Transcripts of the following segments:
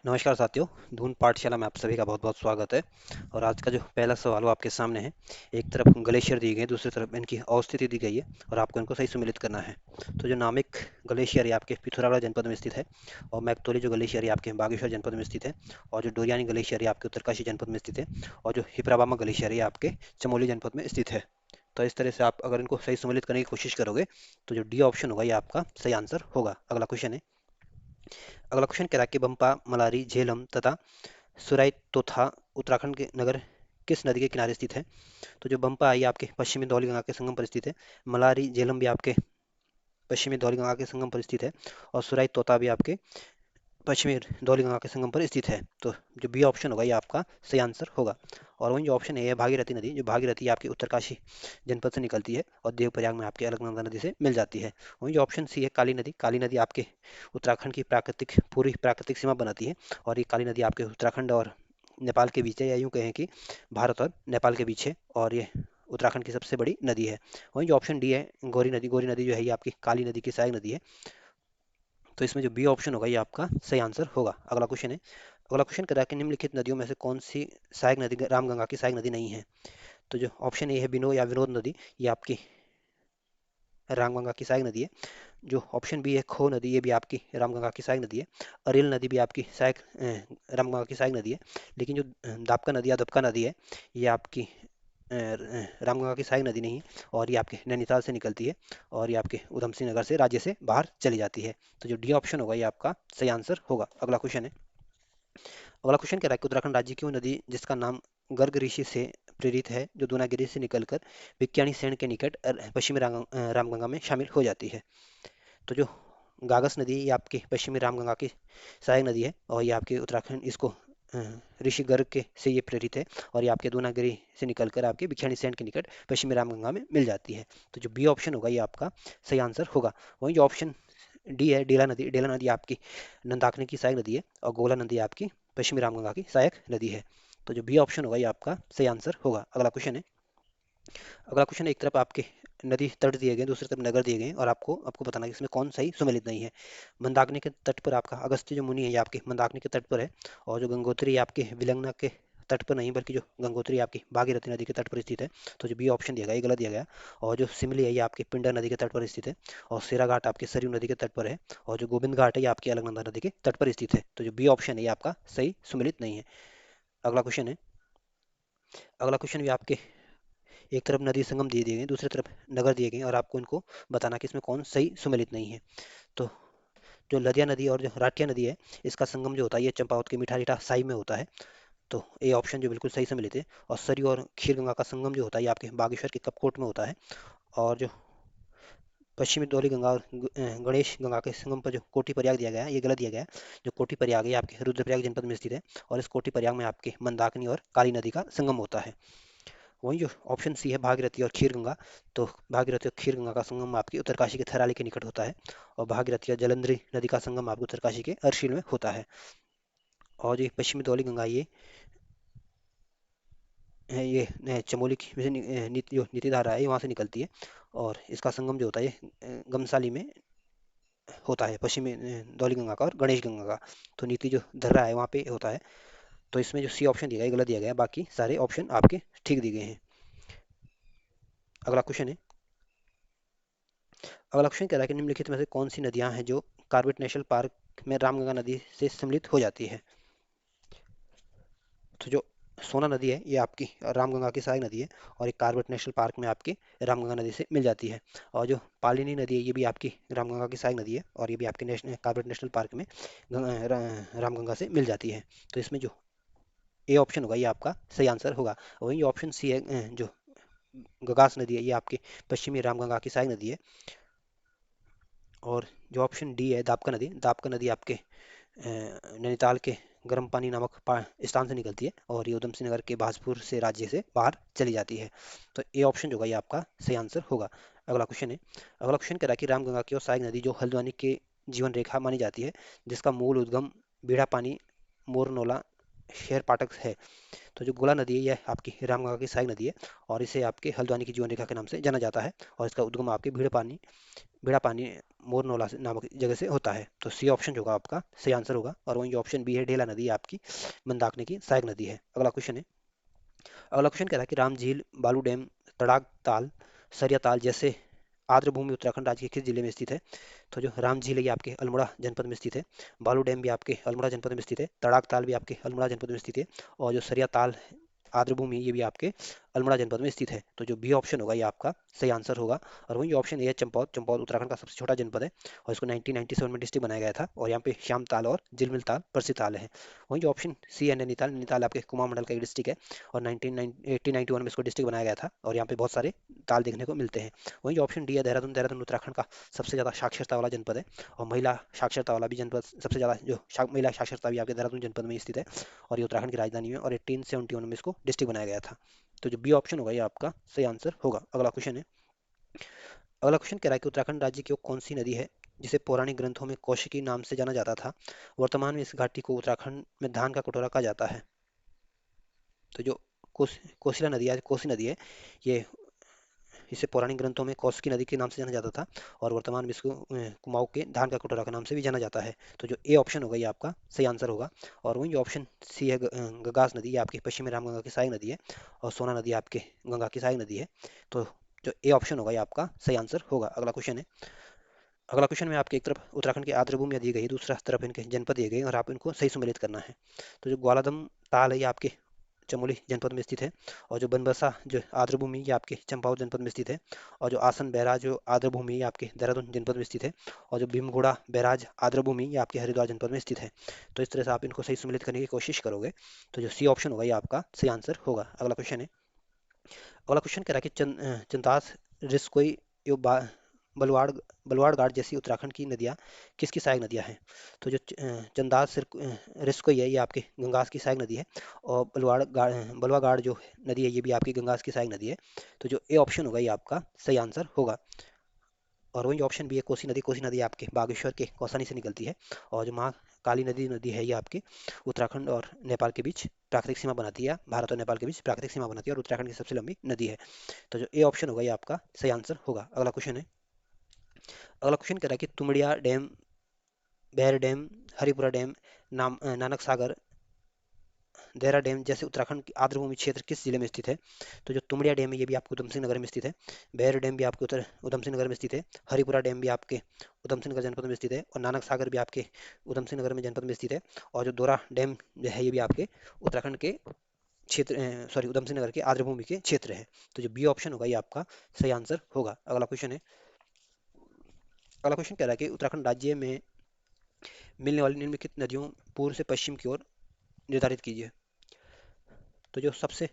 नमस्कार साथियों। धून पाठशाला में आप सभी का बहुत बहुत स्वागत है। और आज का जो पहला सवाल वो आपके सामने है। एक तरफ ग्लेशियर दी गई है, दूसरी तरफ इनकी अवस्थिति दी गई है और आपको इनको सही सम्मिलित करना है। तो जो नामिक ग्लेशियर ये आपके पिथौरागढ़ जनपद में स्थित है, और मैक्टोली जो ग्लेशियर ये आपके बागेश्वर जनपद में स्थित है, और जो डोरियानी ग्लेशियर ये आपके उत्तरकाशी जनपद में स्थित है, और जो हिप्राबामा ग्लेशियर ये आपके चमोली जनपद में स्थित है। तो इस तरह से आप अगर इनको सही सम्मिलित करने की कोशिश करोगे तो जो डी ऑप्शन होगा ये आपका सही आंसर होगा। अगला क्वेश्चन है। अगला क्वेश्चन कह रहा है कि बम्पा, मलारी, झेलम तथा सुराई तोथा उत्तराखंड के नगर किस नदी के किनारे स्थित है। तो जो बम्पा है ये आपके पश्चिमी धौली गंगा के संगम पर स्थित है। मलारी झेलम भी आपके पश्चिमी धौली गंगा के संगम पर स्थित है। और सुराई तोता भी आपके पश्चिमी धौली गंगा के संगम पर स्थित है। तो जो बी ऑप्शन होगा ये आपका सही आंसर होगा। और वही जो ऑप्शन है भागीरथी नदी, जो भागीरथी आपके उत्तरकाशी जनपद से निकलती है और देवप्रयाग में आपके अलकनंदा नदी से मिल जाती है। वही जो ऑप्शन सी है काली नदी, काली नदी आपके उत्तराखंड की पूरी प्राकृतिक सीमा बनाती है। और ये काली नदी आपके उत्तराखंड और नेपाल के बीच है, या यूँ कहें कि भारत और नेपाल के बीच है, और ये उत्तराखंड की सबसे बड़ी नदी है। वहीं जो ऑप्शन डी है गौरी नदी, गौरी नदी जो है ये आपकी काली नदी की सहायक नदी है। तो इसमें जो बी ऑप्शन होगा ये आपका सही आंसर होगा। अगला क्वेश्चन है। अगला क्वेश्चन कह रहा है कि निम्नलिखित नदियों में से कौन सी सहायक नदी रामगंगा की सहायक नदी नहीं है। तो जो ऑप्शन ए है बिनो या विनोद नदी, ये आपकी रामगंगा की सहायक नदी है। जो ऑप्शन बी है खो नदी, ये भी आपकी रामगंगा की सहायक नदी है। अरेल नदी भी आपकी रामगंगा की सहायक नदी है। लेकिन जो दापका नदी या दपका नदी है ये आपकी रामगंगा की सहायक नदी नहीं है, और ये आपके नैनीताल से निकलती है, और ये आपके उधम सिंह नगर से राज्य से बाहर चली जाती है। तो जो डी ऑप्शन होगा ये आपका सही आंसर होगा। अगला क्वेश्चन है। अगला क्वेश्चन कह रहा है कि उत्तराखंड राज्य की वो नदी जिसका नाम गर्ग ऋषि से प्रेरित है, जो दूनागिरी से निकलकर विक्यानी सेन के निकट पश्चिमी रामगंगा में शामिल हो जाती है। तो जो गागस नदी ये आपकी पश्चिमी रामगंगा की सहायक नदी है, और ये आपके उत्तराखंड इसको ऋषि गर्ग के से ये प्रेरित है, और ये आपके दूनागिरी से निकलकर आपके बिख्यानी सैंड के निकट पश्चिमी रामगंगा में मिल जाती है। तो जो बी ऑप्शन होगा ये आपका सही आंसर होगा। वहीं जो ऑप्शन डी है डीला नदी, डीला नदी आपकी नंदाकिनी की सहायक नदी है, और गोला नदी आपकी पश्चिमी रामगंगा की सहायक नदी है। तो जो बी ऑप्शन होगा ये आपका सही आंसर होगा। अगला क्वेश्चन है। अगला क्वेश्चन, एक तरफ आपके नदी तट दिए गए, दूसरी तरफ नगर दिए गए, और आपको आपको बताना है कि इसमें कौन सही सुमेलित नहीं है। मंदाकिनी के तट पर आपका अगस्त्य जो मुनि है ये आपके मंदाकिनी के तट पर है, और जो गंगोत्री आपके विलंगना के तट पर नहीं, बल्कि जो गंगोत्री आपकी भागीरथी नदी के तट पर स्थित है। तो जो बी ऑप्शन दिया गया ये गलत दिया गया। और जो सिमली है ये आपके पिंडर नदी के तट पर स्थित है, और सेरा घाट आपके सरयू नदी के तट पर है, और जो गोविंद घाट है ये आपकी अलकनंदा नदी के तट पर स्थित है। तो जो बी ऑप्शन है ये आपका सही सुमेलित नहीं है। अगला क्वेश्चन है। अगला क्वेश्चन भी आपके एक तरफ नदी संगम दिए गए, दूसरी तरफ नगर दिए गए, और आपको इनको बताना कि इसमें कौन सही सुमेलित नहीं है। तो जो लदिया नदी और जो राटिया नदी है इसका संगम जो होता है ये चंपावत के मीठा रीठा साई में होता है। तो ए ऑप्शन जो बिल्कुल सही सम्मिलित है। और सरयू और खीर गंगा का संगम जो होता है ये आपके बागेश्वर के कपकोट में होता है। और जो पश्चिमी धौली गंगा और गणेश गंगा के संगम पर जो कोटी प्रयाग दिया गया है ये गलत दिया गया है। जो कोटी प्रयाग है ये आपके रुद्रप्रयाग जनपद में स्थित है, और इस कोटी प्रयाग में आपके मंदाकिनी और काली नदी का संगम होता है। वहीं जो ऑप्शन सी है भागीरथी और खीरगंगा, तो भागीरथी और खीरगंगा का संगम आपकी उत्तरकाशी के थराली के निकट होता है, और भागीरथी और जलंधरी नदी का संगम आपके उत्तरकाशी के अर्शिल में होता है। और जो पश्चिमी धौली गंगा ये चमोली की जो नीति धारा है ये वहाँ से निकलती है, और इसका संगम जो होता है ये गमसाली में होता है, पश्चिमी धौली गंगा का और गणेश गंगा का। तो नीति जो धर्रा है वहाँ पे होता है। तो इसमें जो सी ऑप्शन दिया गया है गलत दिया गया है, बाकी सारे ऑप्शन आपके ठीक दिए गए हैं। अगला क्वेश्चन है। अगला क्वेश्चन कह रहा है कि निम्नलिखित में से कौन सी नदियां हैं जो कार्बेट नेशनल पार्क में रामगंगा नदी से सम्मिलित हो जाती है। तो जो सोना नदी है ये आपकी रामगंगा की सहायक नदी है, और एक कार्बेट नेशनल पार्क में आपकी रामगंगा नदी से मिल जाती है। और जो पालिनी नदी है ये भी आपकी रामगंगा की सहायक नदी है, और ये भी आपके नेशनल कार्बेट नेशनल पार्क में रामगंगा से मिल जाती है। तो इसमें जो ए ऑप्शन होगा ये आपका सही आंसर होगा। वहीं ऑप्शन सी है जो गगास नदी है ये आपकी पश्चिमी रामगंगा की सहायक नदी है। और जो ऑप्शन डी है दापका नदी आपके नैनीताल के गर्म पानी नामक स्थान से निकलती है, और ये उधम सिंह नगर के बाजपुर से राज्य से बाहर चली जाती है। तो ये ऑप्शन जो होगा ये आपका सही आंसर होगा। अगला क्वेश्चन है। अगला क्वेश्चन कह रहा है कि रामगंगा की और सहायक नदी जो हल्द्वानी के जीवन रेखा मानी जाती है, जिसका मूल उद्गम बीड़ा पानी, मोरनोला शेर पाठक है। तो जो गोला नदी है यह आपकी रामगंगा की सहायक नदी है और इसे आपके हल्द्वानी की जीवन रेखा के नाम से जाना जाता है और इसका उद्गम आपके भीड़ा पानी मोरनौला से नामक जगह से होता है। तो सी ऑप्शन जो होगा आपका सही आंसर होगा और वही ऑप्शन बी है ढेला नदी आपकी मंदाकिनी की सहायक नदी है। अगला क्वेश्चन है। अगला क्वेश्चन कह रहा है कि राम झील, बालू डैम, तड़ाक ताल, सरिया ताल जैसे आर्द्र भूमि उत्तराखंड राज्य के किस जिले में स्थित है? तो जो राम झील है ये आपके अल्मोड़ा जनपद में स्थित है। बालू डैम भी आपके अल्मोड़ा जनपद में स्थित है। तड़ाक ताल भी आपके अल्मोड़ा जनपद में स्थित है। और जो सरिया ताल आर्द्र भूमि ये भी आपके अल्मोड़ा जनपद में स्थित है। तो जो बी ऑप्शन होगा ये आपका सही आंसर होगा और वही ऑप्शन ए है चंपौत। चंपौत उत्तराखंड का सबसे छोटा जनपद है और इसको 1997 में डिस्ट्रिक्ट बनाया गया था और यहाँ पे श्याम ताल और झिलमिल ताल प्रसिद्ध ताल है। वही जो ऑप्शन सी है नैनीताल। नैनीताल आपके कुमाऊं मंडल का एक डिस्ट्रिक्ट है और 1891 में इसको डिस्ट्रिक्ट बनाया गया था और यहाँ पे बहुत सारे ताल देखने को मिलते हैं। वही ऑप्शन डी है देहरादून। देहरादून उत्तराखंड का सबसे ज़्यादा साक्षरता वाला जनपद है और महिला साक्षरता वाला भी जनपद सबसे ज़्यादा जो महिला साक्षरता भी आपके देहरादून जनपद में स्थित है और ये उत्तराखंड की राजधानी है और 1871 में इसको डिस्ट्रिक्ट बनाया गया था। तो जो बी ऑप्शन होगा ये आपका सही आंसर होगा। अगला क्वेश्चन है। अगला क्वेश्चन कह रहा है कि उत्तराखंड राज्य की वो कौन सी नदी है जिसे पौराणिक ग्रंथों में कौशिकी नाम से जाना जाता था? वर्तमान में इस घाटी को उत्तराखंड में धान का कटोरा कहा जाता है। तो जो कोसिला नदी है, कोसी नदी है, ये इसे पौराणिक ग्रंथों में कौशिकी नदी के नाम से जाना जाता था और वर्तमान में इसको कुमाऊं के धान का कटोरा के नाम से भी जाना जाता है। तो जो ए ऑप्शन होगा ये आपका सही आंसर होगा और वही ऑप्शन सी है गगास नदी, ये आपकी पश्चिमी रामगंगा की सहायक नदी है और सोना नदी आपके गंगा की सहायक नदी है। तो जो ए ऑप्शन होगा ये आपका सही आंसर होगा। अगला क्वेश्चन है। अगला क्वेश्चन में आपके एक तरफ उत्तराखंड की आर्द्र भूमियां दी गई, दूसरा तरफ इनके जनपद दिए गए और आप इनको सही सम्मिलित करना है। तो जो ग्वालादम ताल है ये आपके चमोली जनपद में स्थित है और जो बनबसा जो आर्द्र भूमि ये आपके चंपावत जनपद में स्थित है और जो आसन बैराज जो आर्द्र भूमि ये आपके देहरादून जनपद में स्थित है और जो भीमगोड़ा बैराज आर्द्र भूमि ये आपके हरिद्वार जनपद में स्थित है। तो इस तरह से आप इनको सही सम्मिलित करने की कोशिश करोगे तो जो सी ऑप्शन होगा ये आपका सही आंसर होगा। अगला क्वेश्चन है। अगला क्वेश्चन कह रहा है कि चंदास, रिस्कोई, यो बलवाड़ बलवाड़ घाट जैसी उत्तराखंड की नदियाँ किसकी सहायक नदियाँ हैं? तो जो चंदास रिस्कोई है ये आपके गंगास की सहायक नदी है और बलवा घाट जो नदी है ये भी आपकी गंगास की सहायक नदी है। तो जो ए ऑप्शन होगा ये आपका सही आंसर होगा और वही ऑप्शन भी है कोसी नदी। कोसी नदी आपके बागेश्वर के कौसानी से निकलती है और जो महाकाली नदी नदी है ये आपके उत्तराखंड और नेपाल के बीच प्राकृतिक सीमा बनाती है। भारत और नेपाल के बीच प्राकृतिक सीमा बनाती है और उत्तराखंड की सबसे लंबी नदी है। तो जो ए ऑप्शन होगा ये आपका सही आंसर होगा। अगला क्वेश्चन है। अगला क्वेश्चन कह रहा है कि तुमड़िया डैम, बैर डैम, हरिपुरा डैम, नानक सागर, देहरा डैम जैसे उत्तराखंड की आर्द्रभूमि क्षेत्र किस जिले में स्थित है? तो जो तुमड़िया डैम है ये भी आपके उधम सिंह नगर में स्थित है। बैर डैम भी आपके उत्तर उधम सिंह नगर में स्थित है। हरिपुरा डैम भी आपके उधम सिंह नगर जनपद में स्थित है और नानक सागर भी आपके उधम सिंह नगर में जनपद में स्थित है और जो दोरा डैम जो है ये भी आपके उत्तराखंड के क्षेत्र सॉरी उधम सिंह नगर के आर्द्रभूमि के क्षेत्र है। तो जो बी ऑप्शन होगा ये आपका सही आंसर होगा। अगला क्वेश्चन है। अगला क्वेश्चन कह रहा है कि उत्तराखंड राज्य में मिलने वाली निम्नलिखित नदियों पूर्व से पश्चिम की ओर निर्धारित कीजिए। तो जो सबसे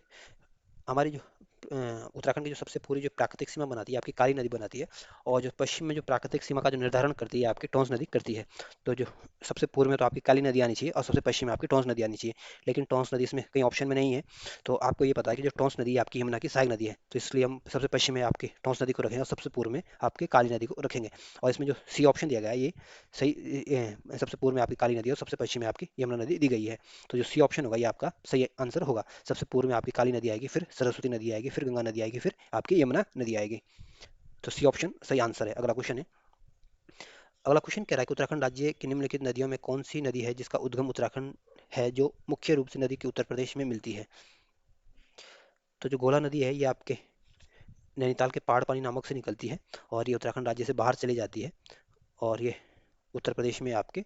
हमारी जो उत्तराखंड की जो सबसे पूरी जो प्राकृतिक सीमा बनाती है आपकी काली नदी बनाती है और जो पश्चिम में जो प्राकृतिक सीमा का जो निर्धारण करती है आपकी टोंस नदी करती है। तो जो सबसे पूर्व में तो आपकी काली नदी आनी चाहिए और सबसे पश्चिम में आपकी टोंस नदी आनी चाहिए लेकिन टोंस नदी इसमें कहीं ऑप्शन में नहीं है। तो आपको ये पता है कि जो टोंस नदी है आपकी यमुना की सहायक नदी है तो इसलिए हम सबसे पश्चिम में आपकी टोंस नदी को रखेंगे और सबसे पूर्व में आपकी काली नदी को रखेंगे और इसमें जो सी ऑप्शन दिया गया है ये सही सबसे पूर्व में आपकी काली नदी और सबसे पश्चिम में आपकी यमुना नदी दी गई है। तो जो सी ऑप्शन होगा ये आपका सही आंसर होगा। सबसे पूर्व में आपकी काली नदी आएगी, फिर सरस्वती नदी आएगी, फिर गंगा नदी आएगी, फिर आपकी यमुना नदी आएगी। तो सी ऑप्शन सही आंसर है। अगला क्वेश्चन है। अगला क्वेश्चन कह रहा है कि उत्तराखंड राज्य की निम्नलिखित नदियों में कौन सी नदी है जिसका उद्गम उत्तराखंड है जो मुख्य रूप से नदी के उत्तर प्रदेश में मिलती है? तो जो गोला नदी है ये आपके नैनीताल के पहाड़ पानी नामक से निकलती है और ये उत्तराखंड राज्य से बाहर चली जाती है और ये उत्तर प्रदेश में आपके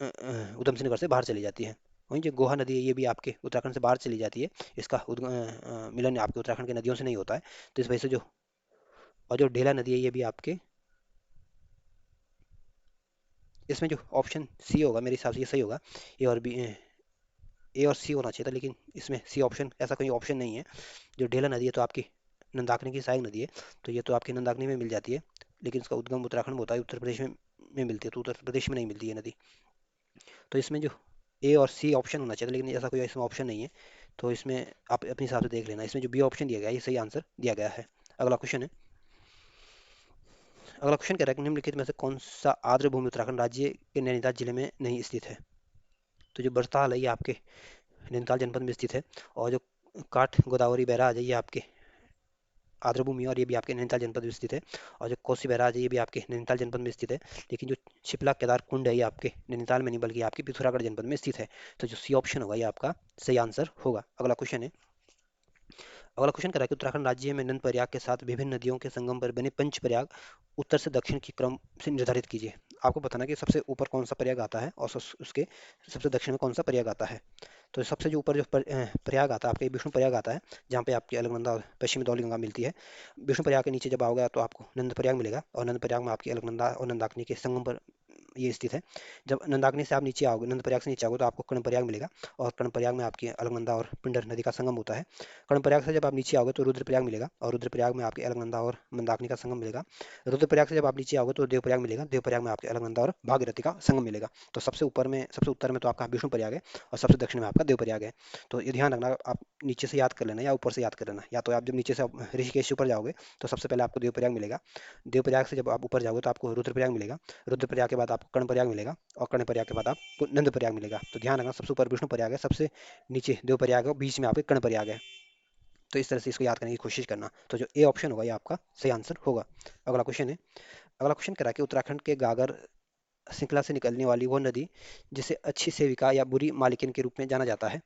उधम सिंह नगर से बाहर चली जाती है। वहीं जो गोहा नदी है ये भी आपके उत्तराखंड से बाहर चली जाती है। इसका मिलन आपके उत्तराखंड के नदियों से नहीं होता है। तो इस वजह से जो और जो ढेला नदी है ये भी आपके इसमें जो ऑप्शन सी होगा मेरे हिसाब से ये सही होगा। ए और बी ए और सी होना चाहिए था लेकिन इसमें सी ऑप्शन ऐसा कोई ऑप्शन नहीं है। जो ढेला नदी है तो आपकी नंदाकिनी की सहायक नदी है तो ये तो आपकी नंदाकिनी में मिल जाती है लेकिन इसका उद्गम उत्तराखंड में होता है, उत्तर प्रदेश में मिलती है तो उत्तर प्रदेश में नहीं मिलती है नदी। तो इसमें जो ए और सी ऑप्शन होना चाहिए था लेकिन ऐसा कोई इसमें ऑप्शन नहीं है। तो इसमें आप अपने हिसाब से देख लेना, इसमें जो बी ऑप्शन दिया गया है ये सही आंसर दिया गया है। अगला क्वेश्चन है। अगला क्वेश्चन कह रहा है कि निम्नलिखित में से कौन सा आर्द्र भूमि उत्तराखंड राज्य के नैनीताल जिले में नहीं स्थित है? तो जो बरताल है ये आपके नैनीताल जनपद में स्थित है। और जो काठ गोदावरी बैराज है ये आपके आर्द्रभूमि है और ये भी आपके नैनीताल जनपद में स्थित है। और जो कोसी बैराज है ये भी आपके नैनीताल जनपद में स्थित है। लेकिन जो शिप्ला केदार कुंड है ये आपके नैनीताल में नहीं बल्कि आपके पिथौरागढ़ जनपद में स्थित है। तो जो सी ऑप्शन होगा ये आपका सही आंसर होगा। अगला क्वेश्चन है। अगला क्वेश्चन करा कि उत्तराखंड राज्य में नंद प्रयाग के साथ विभिन्न नदियों के संगम पर बने पंच प्रयाग उत्तर से दक्षिण की क्रम से निर्धारित कीजिए। आपको बताना कि सबसे ऊपर कौन सा प्रयाग आता है और उसके सबसे दक्षिण में कौन सा प्रयाग आता है। तो सबसे जो ऊपर जो प्रयाग आता है आपके विष्णु प्रयाग आता है, जहाँ पे आपकी अलकनंदा और पश्चिमी धौली गंगा मिलती है। विष्णु प्रयाग के नीचे जब आओगे तो आपको नंद प्रयाग मिलेगा और नंद प्रयाग में आपकी अलकनंदा और नंदाकिनी के संगम पर ये स्थित है। जब नंदाकिनी से आप नीचे आओगे, नंद प्रयाग से नीचे आओगे तो आपको कर्ण प्रयाग मिलेगा और कर्ण प्रयाग में आपकी अलकनंदा और पिंडर नदी का संगम होता है। कर्ण प्रयाग से जब आप नीचे आओगे तो रुद्र प्रयाग मिलेगा और रुद्र प्रयाग में आपके अलकनंदा और मंदाकिनी का संगम मिलेगा। रुद्र प्रयाग से जब आप नीचे आओगे तो देव प्रयाग मिलेगा, देव प्रयाग में आपके अलकनंदा और भागीरथी का संगम मिलेगा। तो सबसे ऊपर में सबसे उत्तर में तो आपका विष्णु प्रयाग है और सबसे दक्षिण में आपका देव प्रयाग है। तो ये ध्यान रखना, आप नीचे से याद कर लेना या ऊपर से याद कर लेना। या तो आप जब नीचे से ऋषिकेश से ऊपर जाओगे तो सबसे पहले आपको देव प्रयाग मिलेगा। देव प्रयाग से जब आप ऊपर जाओगे तो आपको रुद्र प्रयाग मिलेगा। रुद्र प्रयाग के बाद आपको कर्ण प्रयाग मिलेगा और कर्ण प्रयाग के बाद आपको नंद प्रयाग मिलेगा। तो ध्यान रखना, सबसे ऊपर विष्णु प्रयाग है, सबसे नीचे देव प्रयाग है और बीच में आपके कर्ण प्रयाग है। तो इस तरह से इसको याद करने की कोशिश करना। तो जो ए ऑप्शन होगा ये आपका सही आंसर होगा। अगला क्वेश्चन है। अगला क्वेश्चन करा कि उत्तराखंड के गागर श्रृंखला से निकलने वाली वो नदी जिसे अच्छी सेविका या बुरी मालिकिन के रूप में जाना जाता है।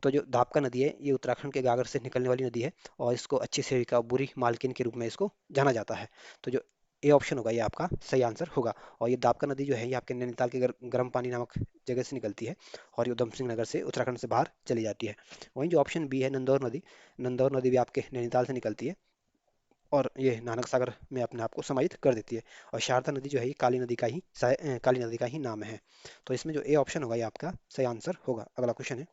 तो जो दापका नदी है ये उत्तराखंड के गागर से निकलने वाली नदी है और इसको अच्छी सेविका और बुरी मालकिन के रूप में इसको जाना जाता है। तो जो ए ऑप्शन होगा ये आपका सही आंसर होगा। और ये दापका नदी जो है ये आपके नैनीताल के गर्म पानी नामक जगह से निकलती है और ये उधम सिंह नगर से उत्तराखंड से बाहर चली जाती है। वहीं जो ऑप्शन बी है नंदौर नदी, नंदौर नदी भी आपके नैनीताल से निकलती है और ये नानक सागर में अपने आप को समाहित कर देती है। और शारदा नदी जो है ये काली नदी का ही नाम है। तो इसमें जो ए ऑप्शन होगा ये आपका सही आंसर होगा। अगला क्वेश्चन है।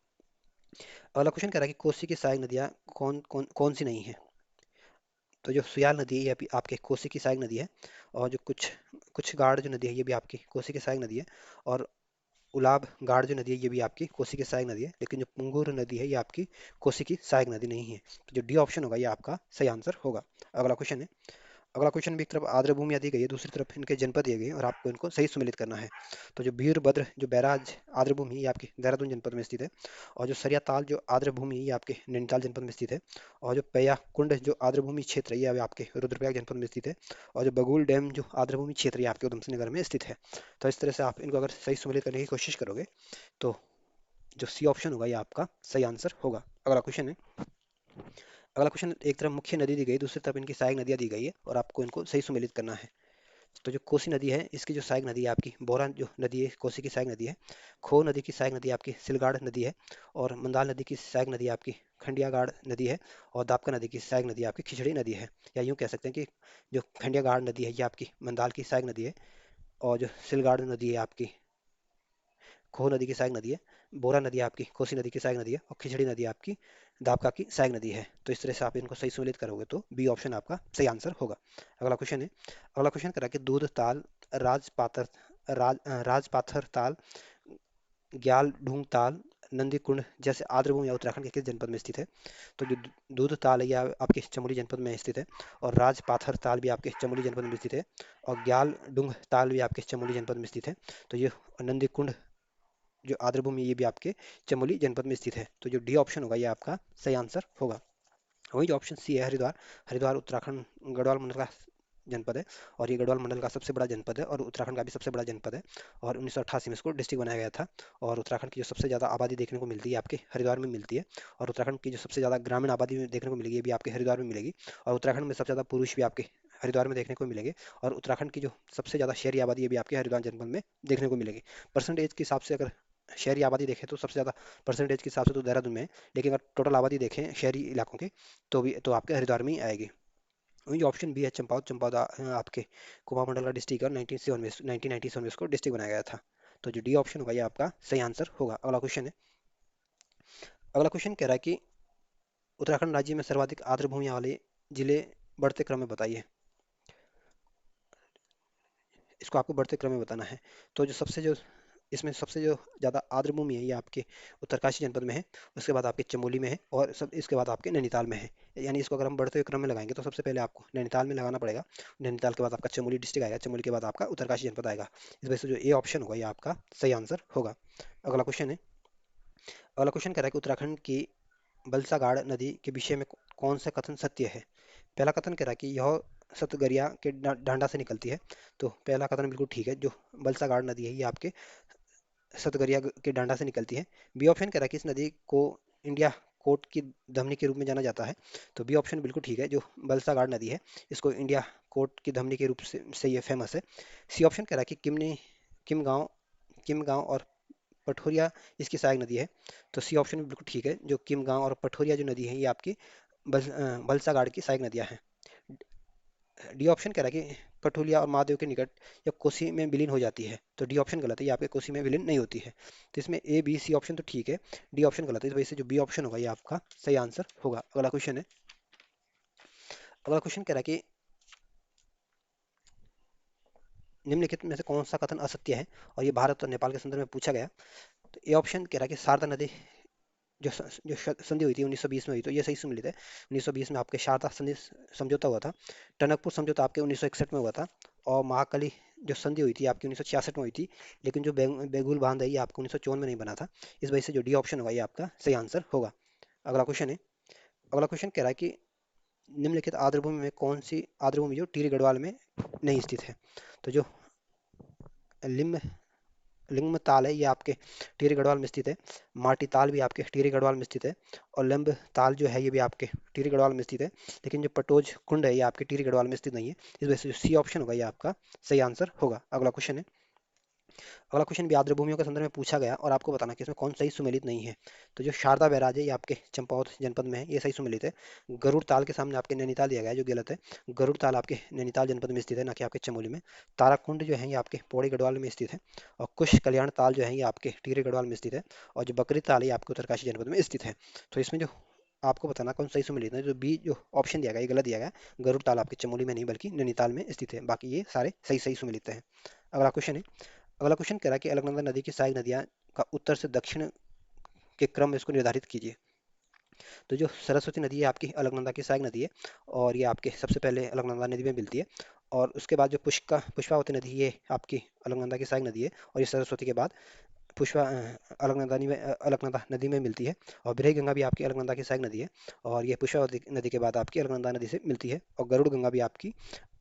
अगला क्वेश्चन कह रहा है कि कोसी की सहायक नदियाँ कौन सी नहीं है। तो जो सुयाल नदी है ये भी आपके कोसी की सहायक नदी है। और जो कुछ कुछ गाड़ जो नदी है ये भी आपकी कोसी की सहायक नदी है। और उलाब गाड़ जो नदी है ये भी आपकी कोसी की सहायक नदी है। लेकिन जो पुंगूर नदी है ये आपकी कोसी की सहायक नदी नहीं है। तो जो डी ऑप्शन होगा ये आपका सही आंसर होगा। अगला क्वेश्चन है। अगला क्वेश्चन भी एक तरफ आर्द्र भूमि दी गई है, दूसरी तरफ इनके जनपद दिए गए हैं और आपको इनको सही सम्मिलित करना है। तो जो वीरभद्र जो बैराज आर्द्र भूमि ये आपके देहरादून जनपद में स्थित है। और जो सरिया ताल जो आर्द्र भूमि ये आपके नैनीताल जनपद में स्थित है। और जो पैया कुंड जो आर्द्र भूमि क्षेत्र है ये आपके रुद्रप्रयाग जनपद में स्थित है। और जो बगुल डैम जो आर्द्र भूमि क्षेत्र ये आपके उधम सिंह नगर में स्थित है। तो इस तरह से आप इनको अगर सही सम्मिलित करने की कोशिश करोगे तो जो सी ऑप्शन होगा ये आपका सही आंसर होगा। अगला क्वेश्चन है। अगला क्वेश्चन, एक तरफ मुख्य नदी दी गई दूसरी तरफ इनकी सहायक नदियां दी गई है और आपको इनको सही सुमेलित करना है। तो जो कोसी नदी है इसकी जो सहायक नदी है आपकी बोरा जो नदी है कोसी की सहायक नदी है। खो नदी की सहायक नदी आपकी सिलगाड़ नदी है। और मंदाल नदी की सहायक नदी आपकी खंडियागाड़ नदी है। और दापका नदी की सहायक नदी आपकी खिचड़ी नदी है। या यूँ कह सकते हैं कि जो खंडियागाड़ नदी है ये आपकी मंदाल की सहायक नदी है। और जो सिलगाड़ नदी है आपकी खो नदी की सहायक नदी है। बोरा नदी आपकी कोसी नदी की सहायक नदी है और खिचड़ी नदी आपकी दापका की सहायक नदी है। तो इस तरह से आप इनको सही सम्मिलित करोगे तो बी ऑप्शन आपका सही आंसर होगा। अगला क्वेश्चन है। अगला क्वेश्चन करा कि दूध ताल राजपाथर राजपाथर ताल ग्याल ढूंग ताल नंदी कुंड जैसे आर्द्रभूमि या उत्तराखंड के किस जनपद में स्थित है। तो जो दूध ताल है ये आपके चमोली जनपद में स्थित है। और राजपाथर ताल भी आपके चमोली जनपद में स्थित है। और ग्याल डूंग ताल भी आपके चमोली जनपद में स्थित है। तो ये नंदी कुंड जो आर्द्रभूमि ये भी आपके चमोली जनपद में स्थित है। तो जो डी ऑप्शन होगा ये आपका सही आंसर होगा। वही जो ऑप्शन सी है हरिद्वार, हरिद्वार उत्तराखंड गढ़वाल मंडल का जनपद है। और ये गढ़वाल मंडल का सबसे बड़ा जनपद है और उत्तराखंड का भी सबसे बड़ा जनपद है। और 1988 में इसको डिस्ट्रिक्ट बनाया गया था। और उत्तराखंड की जो सबसे ज़्यादा आबादी देखने को मिलती है आपके हरिद्वार में मिलती है। और उत्तराखंड की जो सबसे ज़्यादा ग्रामीण आबादी देखने को मिलेगी ये भी आपके हरिद्वार में मिलेगी। और उत्तराखंड में सबसे ज़्यादा पुरुष भी आपके हरिद्वार में देखने को मिलेंगे। और उत्तराखंड की जो सबसे ज़्यादा शहरी आबादी ये भी आपके हरिद्वार जनपद में देखने को मिलेगी। परसेंटेज के हिसाब से अगर शहरी आबादी देखें तो सबसे ज़्यादा परसेंटेज के हिसाब से तो देहरादून में है। लेकिन अगर टोटल आबादी देखें शहरी इलाकों की तो भी तो आपके हरिद्वार में ही आएगी। वही ऑप्शन बी है चंपावत, चंपावत आपके कुमाऊं मंडल का डिस्ट्रिक्ट है और 1997 में इसको डिस्ट्रिक्ट बनाया गया था। तो जो डी ऑप्शन होगा ये आपका सही आंसर होगा। अगला क्वेश्चन है। अगला क्वेश्चन कह रहा है कि उत्तराखंड राज्य में सर्वाधिक आर्द्र भूमि वाले जिले बढ़ते क्रम में बताइए। इसको आपको बढ़ते क्रम में बताना है। तो जो सबसे जो इसमें सबसे जो ज़्यादा आर्द्र भूमि है ये आपके उत्तरकाशी जनपद में है, उसके बाद आपके चमोली में है और सब इसके बाद आपके नैनीताल में है। यानी इसको अगर हम बढ़ते हुए क्रम में लगाएंगे तो सबसे पहले आपको नैनीताल में लगाना पड़ेगा, नैनीताल के बाद आपका चमोली डिस्ट्रिक्ट आएगा, चमोली के बाद आपका उत्तरकाशी जनपद आएगा। इस वजह से जो ए ऑप्शन होगा ये आपका सही आंसर होगा। अगला क्वेश्चन है, अगला क्वेश्चन कह रहा है कि उत्तराखंड की बलसागाड़ नदी के विषय में कौन सा कथन सत्य है। पहला कथन कह रहा है कि यह सतगरिया के डांडा से निकलती है। तो पहला कथन बिल्कुल ठीक है, जो बलसागाड़ नदी है ये आपके सतगरिया के डांडा से निकलती है। बी ऑप्शन कह रहा है कि इस नदी को इंडिया कोर्ट की धमनी के रूप में जाना जाता है। तो बी ऑप्शन बिल्कुल ठीक है, जो बलसागाड़ नदी है इसको इंडिया कोर्ट की धमनी के रूप से ये फेमस है। सी ऑप्शन कह रहा है कि किम गांव किम गांव और पठोरिया इसकी सहायक नदी है। तो सी ऑप्शन बिल्कुल ठीक है, जो किम गांव और पठोरिया जो नदी है ये आपकी बलसागाड़ की सहायक नदियां हैं। डी ऑप्शन कह रहा है कि पठोलिया और महादेव के निकट या कोसी में विलीन हो जाती है। तो डी ऑप्शन गलत है, ये आपके कोसी में विलीन नहीं होती है। तो इसमें ए बी सी ऑप्शन तो ठीक है, डी ऑप्शन गलत है, इस वजह से जो बी ऑप्शन होगा ये आपका सही आंसर होगा। अगला क्वेश्चन है, अगला क्वेश्चन कह रहा है कि निम्नलिखित में से कौन सा कथन असत्य है, और ये भारत और नेपाल के संदर्भ में पूछा गया। तो ए ऑप्शन कह रहा है कि शारदा नदी जो संधि हुई थी 1920 में हुई, तो ये सही सुन लेते हैं। 1920 में आपके शारदा संधि समझौता हुआ था। टनकपुर समझौता आपके 1961 में हुआ था। और महाकाली जो संधि हुई थी आपकी 1966 में हुई थी। लेकिन जो बेगुल बांध है ये आपको 1954 में नहीं बना था। इस वजह से जो डी ऑप्शन होगा ये आपका सही आंसर होगा। अगला क्वेश्चन है, अगला क्वेश्चन कह रहा है कि निम्नलिखित आर्द्रभूमि में कौन सी आर्द्रभूमि जो टिहरी गढ़वाल में नहीं स्थित है। तो जो लिम्ब लिंग ताल है ये आपके टिहरी गढ़वाल में स्थित है। माटी ताल भी आपके टिहरी गढ़वाल में स्थित है। और लिम्ब ताल जो है ये भी आपके टिहरी गढ़वाल में स्थित है। लेकिन जो पटोज कुंड है ये आपके टिहरी गढ़वाल में स्थित नहीं है। इस वजह से जो सी ऑप्शन होगा ये आपका सही आंसर होगा। अगला क्वेश्चन है, अगला क्वेश्चन भी आर्द्र भूमियों के संदर्भ में पूछा गया और आपको बताना कि इसमें कौन सही सुमेलित नहीं है। तो जो शारदा बैराज है ये आपके चंपावत जनपद में है, ये सही सुमेलित है। गरुड़ ताल के सामने आपके नैनीताल दिया गया है जो गलत है। गरुड़ ताल आपके नैनीताल जनपद में स्थित है, ना कि आपके चमोली में। ताराकुंड जो है ये आपके पौड़ी गढ़वाल में स्थित है। और कुश कल्याण ताल जो है ये आपके टिहरी गढ़वाल में स्थित है। और जो बकरी ताल है ये आपके उत्तरकाशी जनपद में स्थित है। तो इसमें जो आपको बताना कौन सही सुमेलित है, जो बी जो ऑप्शन दिया गया ये गलत दिया गया। गरुड़ ताल आपके चमोली में नहीं बल्कि नैनीताल में स्थित है, बाकी ये सारे सही सही सुमेलित हैं। अगला क्वेश्चन है, अगला क्वेश्चन कह रहा है कि अलकनंदा नदी की सहायक नदियां का उत्तर से दक्षिण के क्रम में इसको निर्धारित कीजिए। तो जो सरस्वती नदी है आपकी अलकनंदा की सहायक नदी है, और ये आपके सबसे पहले अलकनंदा नदी में मिलती है। और उसके बाद जो पुष्पावती नदी ये आपकी अलकनंदा की सहायक नदी है, और ये सरस्वती के बाद अलकनंदा नदी में मिलती है। और ब्रही गंगा भी आपकी अलकनंदा की सहायक नदी है, और ये पुष्पावती नदी के बाद आपकी अलकनंदा नदी से मिलती है। और गरुड़ गंगा भी आपकी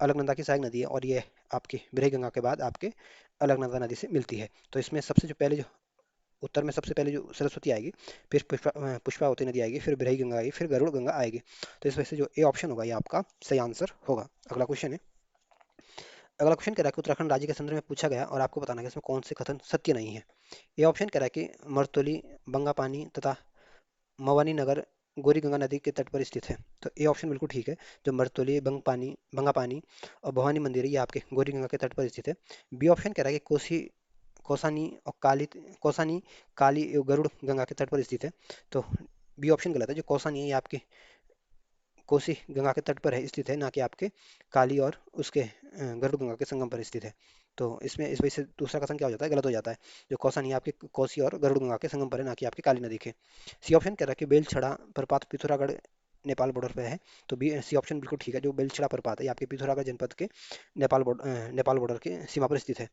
अलकनंदा की सहायक नदी है, और ये आपकी ब्रही गंगा के बाद आपके अलकनंदा नदी से मिलती है। तो इसमें सबसे जो पहले जो उत्तर में सबसे पहले जो सरस्वती आएगी, फिर पुष्पावती नदी आएगी, फिर ब्रही गंगा आएगी, फिर गरुड़ गंगा आएगी। तो इस वजह से जो ए ऑप्शन होगा ये आपका सही आंसर होगा। अगला क्वेश्चन है, अगला क्वेश्चन कह रहा है कि उत्तराखंड राज्य के संदर्भ में पूछा गया और आपको बताना है कि इसमें कौन से कथन सत्य नहीं है। ए ऑप्शन कह रहा है कि मरतोली बंगापानी तथा मवानी नगर गौरी गंगा नदी के तट पर स्थित है। तो ए ऑप्शन बिल्कुल ठीक है, जो मरतोली बंगापानी और भवानी मंदिर है ये आपके गौरी गंगा के तट पर स्थित है। बी ऑप्शन कह रहा है कि कोसानी और कोसानी काली एवं गरुड़ गंगा के तट पर स्थित है। तो बी ऑप्शन गलत है, जो कोसानी है ये आपके कोसी गंगा के तट पर है स्थित है, ना कि आपके काली और उसके गरुड़ गंगा के संगम पर स्थित है। तो इसमें इस वजह से दूसरा कथन क्या हो जाता है, गलत हो जाता है। जो कौसानी आपके कोसी और गरुड़ गंगा के संगम पर है, ना कि आपकी काली नदी के। सी ऑप्शन कह रहा है कि बेलछड़ा प्रपात पिथौरागढ़ नेपाल बॉर्डर पे है। तो बी सी ऑप्शन बिल्कुल ठीक है, जो बेलछड़ा प्रपात है ये आपके पिथौरागढ़ जनपद के नेपाल बॉर्डर के सीमा पर स्थित है।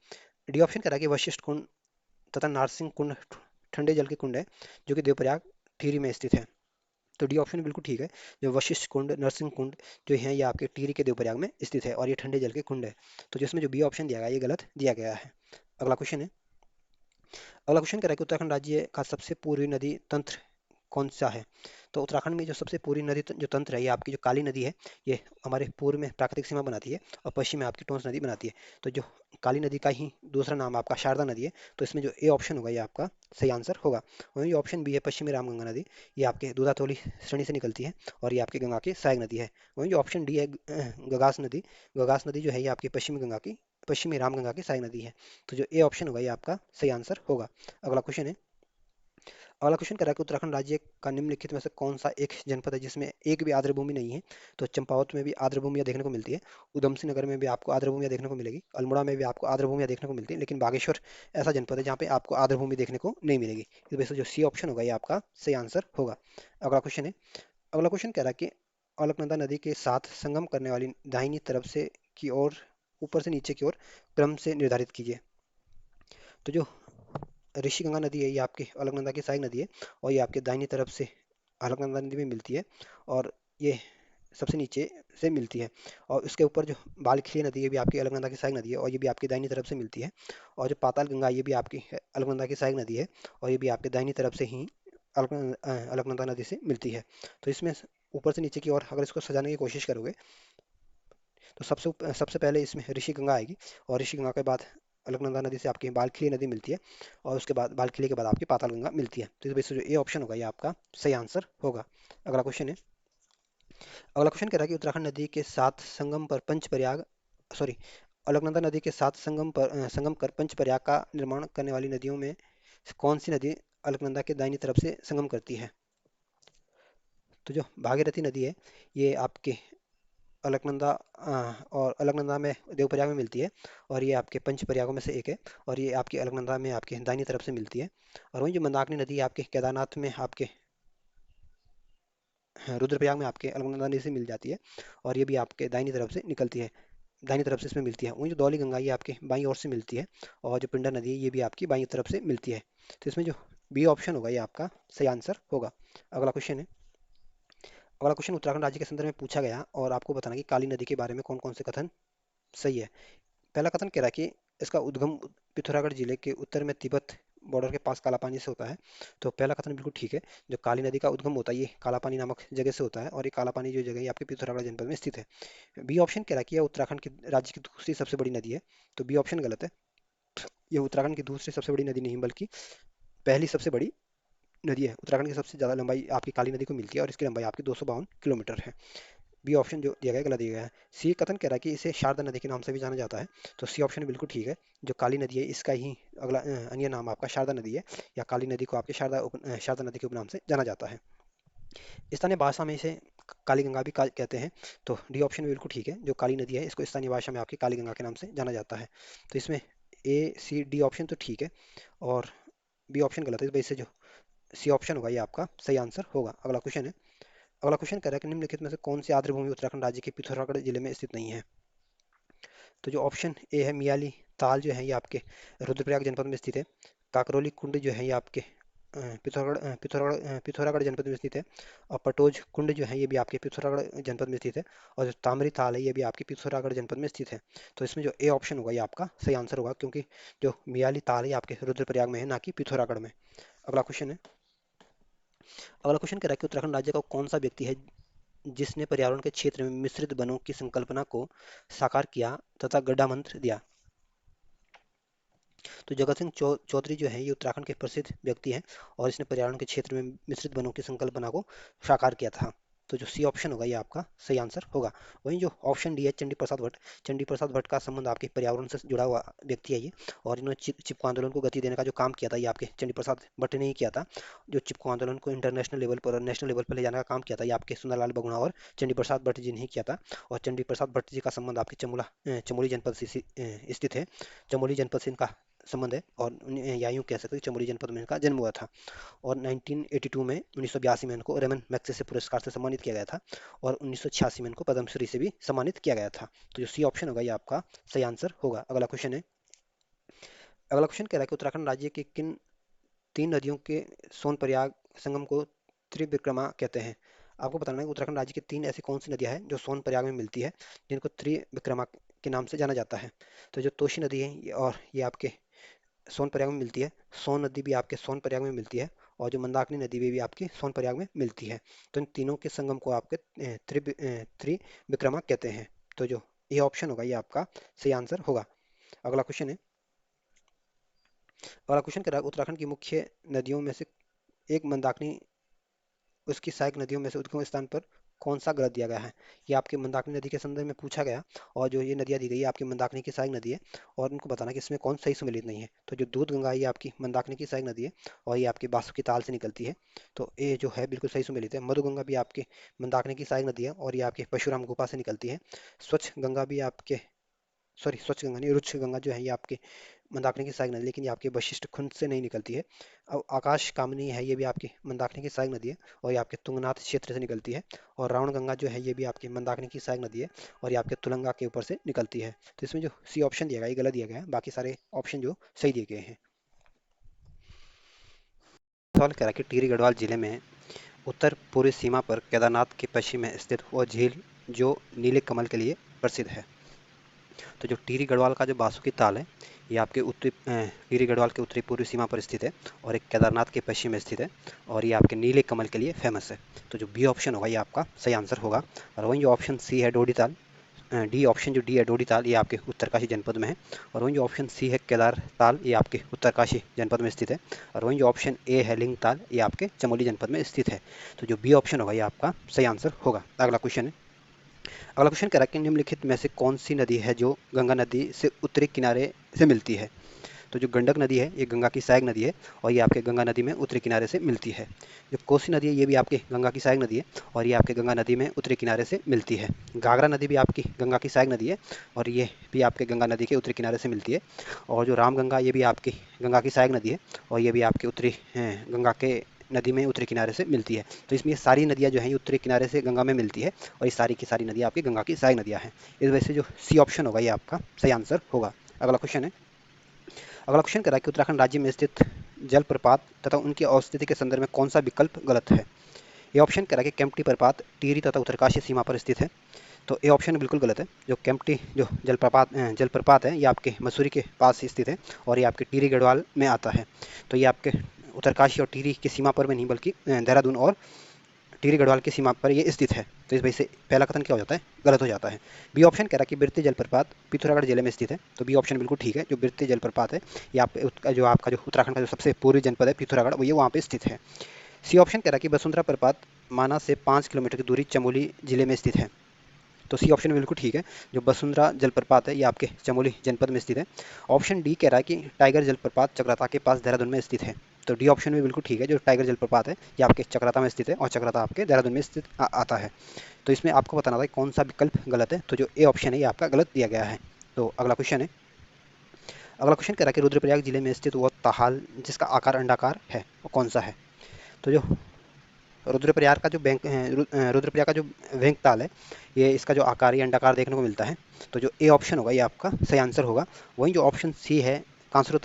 डी ऑप्शन कह रहा है कि वशिष्ठ कुंड तथा नारसिंह कुंड ठंडे जल के कुंड है, जो कि देवप्रयाग टिहरी में स्थित है। तो डी ऑप्शन बिल्कुल ठीक है, जो वशिष्ठ कुंड नरसिंह कुंड जो है ये आपके टिहरी के देवप्रयाग में स्थित है, और ये ठंडे जल के कुंड है। तो जिसमें जो बी ऑप्शन दिया गया ये गलत दिया गया है। अगला क्वेश्चन है, अगला क्वेश्चन कह रहा है कि उत्तराखंड राज्य का सबसे पूर्वी नदी तंत्र कौन सा है। तो उत्तराखंड में जो सबसे पूर्वी नदी जो तंत्र है ये आपकी जो काली नदी है, ये हमारे पूर्व में प्राकृतिक सीमा बनाती है, और पश्चिम में आपकी टोंस नदी बनाती है। तो जो काली नदी का ही दूसरा नाम आपका शारदा नदी है। तो इसमें जो ए ऑप्शन होगा ये आपका सही आंसर होगा। वहीं ऑप्शन बी है पश्चिमी रामगंगा नदी, ये आपके दूधातोली श्रेणी से निकलती है, और ये आपकी गंगा की सहायक नदी है। वहीं जो ऑप्शन डी है गगास नदी जो है ये आपकी पश्चिमी रामगंगा की सहायक नदी है। तो जो ए ऑप्शन होगा ये आपका सही आंसर होगा। अगला क्वेश्चन है, अगला क्वेश्चन कह रहा है कि उत्तराखंड राज्य का निम्नलिखित में से कौन सा एक जनपद है जिसमें एक भी आर्द्र भूमि नहीं है। तो चंपावत में भी आर्द्र भूमियां देखने को मिलती है, उधम सिंह नगर में भी आपको आर्द्र भूमियां देखने को मिलेगी, अल्मोड़ा में भी आपको आर्द्र भूमियां देखने को मिलती है, लेकिन बागेश्वर ऐसा जनपद है जहाँ पे आपको आर्द्र भूमि देखने को नहीं मिलेगी। इस वजह से जो सी ऑप्शन होगा ये आपका सही आंसर होगा। अगला क्वेश्चन है, अगला क्वेश्चन कह रहा है कि अलकनंदा नदी के साथ संगम करने वाली दाहिनी तरफ से की ओर, ऊपर से नीचे की ओर क्रम से निर्धारित कीजिए। तो जो ऋषिगंगा नदी है ये आपके अलकनंदा की सहायक नदी है, और ये आपके दाहिनी तरफ से अलकनंदा नदी में मिलती है, और ये सबसे नीचे से मिलती है। और उसके ऊपर जो बालखली नदी है भी आपकी अलकनंदा की सहायक नदी है, और ये भी आपकी दाहिनी तरफ से मिलती है। और जो पाताल गंगा ये भी आपकी अलकनंदा की सहायक नदी है, और ये भी आपके दाहिनी तरफ से ही अलकनंदा नदी से मिलती है। तो इसमें ऊपर से नीचे की ओर अगर इसको सजाने की कोशिश करोगे तो सबसे पहले इसमें ऋषि गंगा आएगी, और ऋषि गंगा के बाद अलकनंदा नदी से आपकी बालखली नदी मिलती है, और उसके बाद बालखली के बाद आपकी पाताल गंगा मिलती है। तो इस वजह से जो ए ऑप्शन होगा ये आपका सही आंसर होगा। अगला क्वेश्चन है, अगला क्वेश्चन कह रहा है कि उत्तराखंड नदी के साथ संगम पर पंचप्रयाग, सॉरी, अलकनंदा नदी के साथ संगम कर पंचप्रयाग का निर्माण करने वाली नदियों में कौन सी नदी अलकनंदा के दाहिनी तरफ से संगम करती है। तो जो भागीरथी नदी है ये आपके अलकनंदा और अलकनंदा में देवप्रयाग में मिलती है, और ये आपके पंच प्रयागों में से एक है, और ये आपकी अलकनंदा में आपके दाहिनी तरफ से मिलती है। और वहीं जो मंदाकिनी नदी है आपके केदारनाथ में आपके रुद्रप्रयाग में आपके अलकनंदा नदी से मिल जाती है, और ये भी आपके दाहिनी तरफ से निकलती है, दाहिनी तरफ से इसमें मिलती है। वहीं जो धौली गंगा ये आपके बाईं ओर से मिलती है, और जो पिंडर नदी है ये भी आपकी बाईं तरफ से मिलती है। तो इसमें जो बी ऑप्शन होगा ये आपका सही आंसर होगा। अगला क्वेश्चन है, अगला क्वेश्चन उत्तराखंड राज्य के संदर्भ में पूछा गया, और आपको बताना कि काली नदी के बारे में कौन कौन से कथन सही है। पहला कथन कह रहा है कि इसका उद्गम पिथौरागढ़ जिले के उत्तर में तिब्बत बॉर्डर के पास कालापानी से होता है। तो पहला कथन बिल्कुल ठीक है। जो काली नदी का उद्गम होता है ये कालापानी नामक जगह से होता है, और ये कालापानी जो जगह है ये आपके पिथौरागढ़ जनपद में स्थित है। बी ऑप्शन कह रहा है कि यह उत्तराखंड की राज्य की दूसरी सबसे बड़ी नदी है। तो बी ऑप्शन गलत है। ये उत्तराखंड की दूसरी सबसे बड़ी नदी नहीं बल्कि पहली सबसे बड़ी नदी है। उत्तराखंड की सबसे ज़्यादा लंबाई आपकी काली नदी को मिलती है, और इसकी लंबाई आपकी 252 किलोमीटर है। बी ऑप्शन जो दिया गया है गलत दिया गया है। सी कथन कह रहा है कि इसे शारदा नदी के नाम से भी जाना जाता है। तो सी ऑप्शन बिल्कुल ठीक है। जो काली नदी है इसका ही अगला अन्य नाम आपका शारदा नदी है, या काली नदी को आपके शारदा नदी के उपनाम से जाना जाता है। स्थानीय भाषा में इसे काली गंगा भी कहते हैं। तो डी ऑप्शन भी बिल्कुल ठीक है। जो काली नदी है इसको स्थानीय भाषा में आपकी काली गंगा के नाम से जाना जाता है। तो इसमें ए सी डी ऑप्शन तो ठीक है, और बी ऑप्शन गलत है। इस वजह से जो सी ऑप्शन होगा ये आपका सही आंसर होगा। अगला क्वेश्चन है, अगला क्वेश्चन कह रहा है कि निम्नलिखित में से कौन सी आर्द्र भूमि उत्तराखंड राज्य के पिथौरागढ़ जिले में स्थित नहीं है। तो जो ऑप्शन ए है मियाली ताल जो है ये आपके रुद्रप्रयाग जनपद में स्थित है। काकरोली कुंड जो है ये आपके पिथौरागढ़ जनपद में स्थित है। और पटोज कुंड जो है ये भी आपके पिथौरागढ़ जनपद में स्थित है। और जो तामरी ताल है ये भी आपके पिथौरागढ़ जनपद में स्थित है। तो इसमें जो ए ऑप्शन होगा ये आपका सही आंसर होगा, क्योंकि जो मियाली ताल है ये आपके रुद्रप्रयाग में है, ना कि पिथौरागढ़ में। अगला क्वेश्चन है, अगला क्वेश्चन कह रहा है कि उत्तराखंड राज्य का कौन सा व्यक्ति है जिसने पर्यावरण के क्षेत्र में मिश्रित वनों की संकल्पना को साकार किया तथा गड्ढा मंत्र दिया। तो जगत सिंह चौधरी जो है ये उत्तराखंड के प्रसिद्ध व्यक्ति हैं, और इसने पर्यावरण के क्षेत्र में मिश्रित वनों की संकल्पना को साकार किया था। तो जो सी ऑप्शन होगा ये आपका सही आंसर होगा। वहीं जो ऑप्शन डी है चंडी प्रसाद भट्ट, चंडी प्रसाद भट्ट का संबंध आपके पर्यावरण से जुड़ा हुआ व्यक्ति है ये, और इन्होंने चिपको आंदोलन को गति देने का जो काम किया था ये आपके चंडी प्रसाद भट्ट ने ही किया था। जो चिपको आंदोलन को इंटरनेशनल लेवल पर और नेशनल लेवल पर ले जाने का काम किया था ये आपके सुंदरलाल बहुगुणा और चंडी प्रसाद भट्ट जी ने ही किया था। और चंडी प्रसाद भट्ट जी का संबंध आपके चमोली जनपद से स्थित है। चमोली जनपद से इनका संबंध है, और या यूँ कह सकते हैं चमोली जनपद में इनका जन्म हुआ था। और 1982 में 1982 में इनको रेमन मैग्सेसे पुरस्कार से सम्मानित किया गया था, और 1986 में इनको पद्मश्री से भी सम्मानित किया गया था। तो जो सी ऑप्शन होगा ये आपका सही आंसर होगा। अगला क्वेश्चन है, अगला क्वेश्चन कह रहा है कि उत्तराखंड राज्य के किन तीन नदियों के सोनप्रयाग संगम को त्रिविक्रमा कहते हैं। आपको बताना है कि उत्तराखंड राज्य की तीन ऐसी कौन सी नदियां हैं जो सोनप्रयाग में मिलती है, जिनको त्रिविक्रमा के नाम से जाना जाता है। तो जो तोशी नदी है और ये आपके सोनप्रयाग में मिलती है। सोन नदी भी आपके सोनप्रयाग में मिलती है, और जो मंदाकिनी नदी भी आपकी सोनप्रयाग में मिलती है। तो इन तीनों के संगम को आपके त्रिविक्रमा कहते हैं। तो जो ये ऑप्शन होगा ये आपका सही आंसर होगा। अगला क्वेश्चन है, अगला क्वेश्चन कह रहा है उत्तराखंड की मुख्य नदियों में से एक मंदाकिनी उसकी सहायक नदियों में से उद्गम स्थान पर कौन सा गलत दिया गया है। ये आपके मंदाकिनी नदी के संदर्भ में पूछा गया, और जो ये नदियाँ दी गई है आपकी मंदाकिनी की सहायक नदी है, और उनको बताना कि इसमें कौन सही सुमेलित नहीं है। तो जो दूध गंगा है ये आपकी मंदाकिनी की सहायक नदी है, और ये आपकी बासुकी ताल से निकलती है। तो ये जो है बिल्कुल सही सुमेलित है। मधु गंगा भी आपकी मंदाकिनी की सहायक नदी है, और ये आपके परशुराम गुफा से निकलती है। स्वच्छ गंगा भी आपके, सॉरी स्वच्छ गंगा नहीं, रुच्छ गंगा जो है ये आपके मंदाकिनी की सहायक नदी, लेकिन ये आपके वशिष्ठ खुंड से नहीं निकलती है। अब आकाश कामनी है, ये भी आपकी मंदाकिनी की सहायक नदी है, और ये आपके तुंगनाथ क्षेत्र से निकलती है। और रावण गंगा जो है ये भी आपकी मंदाकिनी की सहायक नदी है, और ये आपके तुलंगा के ऊपर से निकलती है। तो इसमें जो सी ऑप्शन दिया गया ये गलत दिया गया है, बाकी सारे ऑप्शन जो सही दिए गए हैं। सवाल कह रहा है कि टिहरी गढ़वाल जिले में उत्तर पूर्वी सीमा पर केदारनाथ के पश्चिम में स्थित वो झील जो नीले कमल के लिए प्रसिद्ध है। तो जो टिहरी गढ़वाल का जो बासुकी ताल है ये आपके टिहरी गढ़वाल के उत्तरी पूर्वी सीमा पर स्थित है, और एक केदारनाथ के पश्चिम में स्थित है, और ये आपके नीले कमल के लिए फेमस है। तो जो बी ऑप्शन होगा ये आपका सही आंसर होगा। और वहीं जो ऑप्शन सी है डोडी ताल, डी ऑप्शन जो डी है डोडी ताल, ये आपके उत्तरकाशी जनपद में है। और वहीं जो ऑप्शन सी है केदार ताल, ये आपके उत्तरकाशी जनपद में स्थित है। और वहीं जो ऑप्शन ए है लिंग ताल, ये आपके चमोली जनपद में स्थित है। तो जो बी ऑप्शन होगा ये आपका सही आंसर होगा। अगला क्वेश्चन है, अगला क्वेश्चन कह रहा है कि निम्नलिखित में से कौन सी नदी है जो गंगा नदी से उत्तरी किनारे से मिलती है। तो जो गंडक नदी है ये गंगा की सहायक नदी है, और ये आपके गंगा नदी में उत्तरी किनारे से मिलती है। जो कोसी नदी है ये भी आपकी गंगा की सहायक नदी है, और ये आपके गंगा नदी में उत्तरी किनारे से मिलती है। घाघरा नदी भी आपकी गंगा की सहायक नदी है, और ये भी आपके गंगा नदी के उत्तरी किनारे से मिलती है। और जो रामगंगा ये भी आपकी गंगा की सहायक नदी है, और ये भी आपके उत्तरी गंगा के नदी में उत्तरी किनारे से मिलती है। तो इसमें ये सारी नदियाँ जो हैं ये उत्तरी किनारे से गंगा में मिलती है, और ये सारी की सारी नदियाँ आपकी गंगा की सहायक नदियाँ हैं। इस वजह से जो सी ऑप्शन होगा ये आपका सही आंसर होगा। अगला क्वेश्चन है, अगला क्वेश्चन कह रहा है कि उत्तराखंड राज्य में स्थित जलप्रपात तथा उनकी अवस्थिति के संदर्भ में कौन सा विकल्प गलत है। ये ऑप्शन कह रहा है कि केम्प्टी प्रपात टिहरी तथा उत्तरकाशी सीमा पर स्थित है। तो ये ऑप्शन बिल्कुल गलत है। जो केम्प्टी जो जलप्रपात है ये आपके मसूरी के पास ही स्थित है, और ये आपके टिहरी गढ़वाल में आता है। तो ये आपके उत्तरकाशी और टिहरी की सीमा पर में नहीं, बल्कि देहरादून और टिहरी गढ़वाल की सीमा पर ये स्थित है। तो इस वजह से पहला कथन क्या हो जाता है, गलत हो जाता है। बी ऑप्शन कह रहा है कि बिरती जलप्रपात पिथौरागढ़ जिले में स्थित है। तो बी ऑप्शन बिल्कुल ठीक है। जो बिरती जलप्रपात है ये जो आपका जो उत्तराखंड का जो सबसे पूर्वी जनपद है पिथौरागढ़, वो ये वहाँ पे स्थित है। सी ऑप्शन कह रहा है कि वसुंधरा प्रपात माना से 5 किलोमीटर की दूरी चमोली जिले में स्थित है। तो सी ऑप्शन बिल्कुल ठीक है। जो वसुंधरा जलप्रपात है ये आपके चमोली जनपद में स्थित है। ऑप्शन डी कह रहा है कि टाइगर जलप्रपात चक्राता के पास देहरादून में स्थित है। तो डी ऑप्शन भी बिल्कुल ठीक है। जो टाइगर जलप्रपात है ये आपके चक्राता में स्थित है, और चक्राता आपके देहरादून में स्थित आता है। तो इसमें आपको बताना था कि कौन सा विकल्प गलत है। तो जो ए ऑप्शन है ये आपका गलत दिया गया है। तो अगला क्वेश्चन है, अगला क्वेश्चन कह रहा है कि रुद्रप्रयाग जिले में स्थित वो ताहाल जिसका आकार अंडाकार है वो कौन सा है। तो जो रुद्रप्रयाग का जो रुद्रप्रयाग का जो वेंक ताल है ये इसका जो आकार ये अंडाकार देखने को मिलता है। तो जो ए ऑप्शन होगा ये आपका सही आंसर होगा। वहीं जो ऑप्शन सी है कांसरू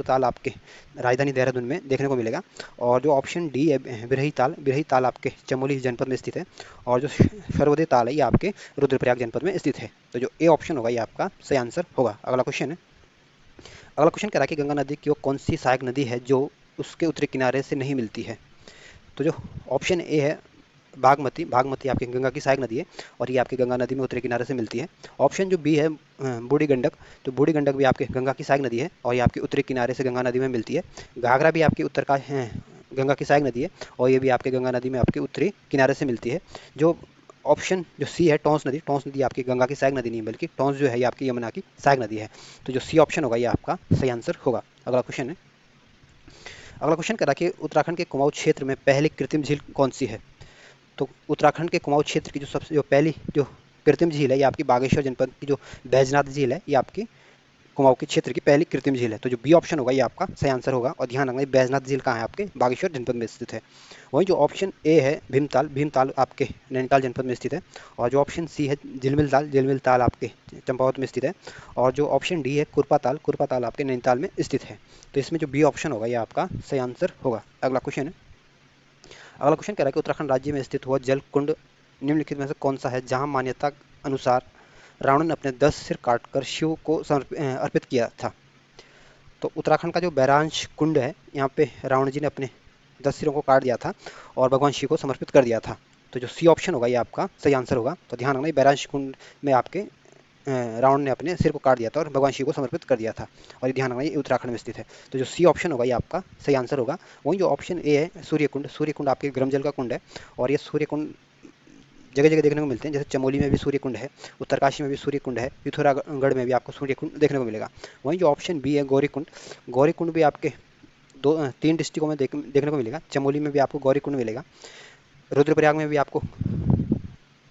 ताल आपके राजधानी देहरादून में देखने को मिलेगा। और जो ऑप्शन डी है बिरही ताल आपके चमोली जनपद में स्थित है। और जो सर्वोदय ताल है ये आपके रुद्रप्रयाग जनपद में स्थित है। तो जो ए ऑप्शन होगा ये आपका सही आंसर होगा। अगला क्वेश्चन है, अगला क्वेश्चन कह रहा है कि गंगा नदी की वो कौन सी सहायक नदी है जो उसके उत्तरी किनारे से नहीं मिलती है। तो जो ऑप्शन ए है बागमती आपकी गंगा की सहायक नदी है, और ये आपकी गंगा नदी में उत्तरी किनारे से मिलती है। ऑप्शन जो बी है बूढ़ी गंडक, तो बूढ़ी गंडक भी आपके गंगा की सहायक नदी है, और ये आपके उत्तरी किनारे से गंगा नदी में मिलती है। घाघरा भी आपकी उत्तर का गंगा की सहायक नदी है, और ये भी आपके गंगा नदी में आपके उत्तरी किनारे से मिलती है। जो ऑप्शन जो सी है टॉन्स नदी आपकी गंगा की सहायक नदी नहीं, बल्कि टॉन्स जो है ये आपकी यमुना की सहायक नदी है। तो जो सी ऑप्शन होगा ये आपका सही आंसर होगा। अगला क्वेश्चन है, अगला क्वेश्चन करा कि उत्तराखंड के कुमाऊं क्षेत्र में पहली कृत्रिम झील कौन सी है। तो उत्तराखंड के कुमाऊं क्षेत्र की जो सबसे जो पहली जो कृत्रिम झील है ये आपकी बागेश्वर जनपद की जो बैजनाथ झील है, ये आपकी कुमाऊं के क्षेत्र की पहली कृत्रिम झील है। तो जो बी ऑप्शन होगा ये आपका सही आंसर होगा। और ध्यान रखना बैजनाथ झील कहाँ है, आपके बागेश्वर जनपद में स्थित है। वहीं जो ऑप्शन ए है भीमताल आपके नैनीताल जनपद में स्थित है। और जो ऑप्शन सी है झिलमिल ताल आपके चंपावत में स्थित है। और जो ऑप्शन डी है कुरपा ताल आपके नैनीताल में स्थित है। तो इसमें जो बी ऑप्शन होगा ये आपका सही आंसर होगा। अगला क्वेश्चन है, अगला क्वेश्चन कह रहा है कि उत्तराखंड राज्य में स्थित हुआ जल कुंड निम्नलिखित में से कौन सा है जहां मान्यता अनुसार रावण ने अपने 10 सिर काटकर शिव को अर्पित किया था। तो उत्तराखंड का जो बैरांश कुंड है यहाँ पे रावण जी ने अपने 10 सिरों को काट दिया था, और भगवान शिव को समर्पित कर दिया था। तो जो सी ऑप्शन होगा ये आपका सही आंसर होगा। तो ध्यान रखना बैरांश कुंड में आपके रावण ने अपने सिर को काट दिया था और भगवान शिव को समर्पित कर दिया था, और ये ध्यान रखना ये उत्तराखंड में स्थित है। तो जो सी ऑप्शन होगा ये आपका सही आंसर होगा। वहीं जो ऑप्शन ए है सूर्यकुंड आपके गर्म जल का कुंड है, और ये सूर्यकुंड जगह जगह देखने को मिलते हैं। जैसे चमोली में भी सूर्य कुंड है, उत्तरकाशी में भी सूर्य कुंड है, पिथौरागढ़ में भी आपको सूर्य कुंड देखने को मिलेगा। वहीं जो ऑप्शन बी है गौरी कुंड, गौरी कुंड भी आपके तीन डिस्ट्रिक्टों में देखने को मिलेगा। चमोली में भी आपको गौरी कुंड मिलेगा, रुद्रप्रयाग में भी आपको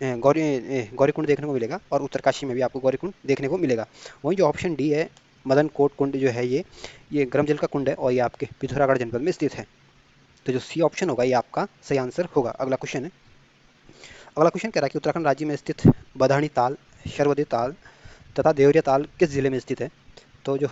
गौरी कुंड देखने को मिलेगा, और उत्तरकाशी में भी आपको गौरी कुंड देखने को मिलेगा। वहीं जो ऑप्शन डी है मदन कोट कुंड जो है, ये गर्म जल का कुंड है और ये आपके पिथौरागढ़ जनपद में स्थित है। तो जो सी ऑप्शन होगा ये आपका सही आंसर होगा। अगला क्वेश्चन है। अगला क्वेश्चन कह रहा है कि उत्तराखंड राज्य में स्थित बदाणी ताल, शरवदी ताल तथा देवरिया ताल किस जिले में स्थित है? तो जो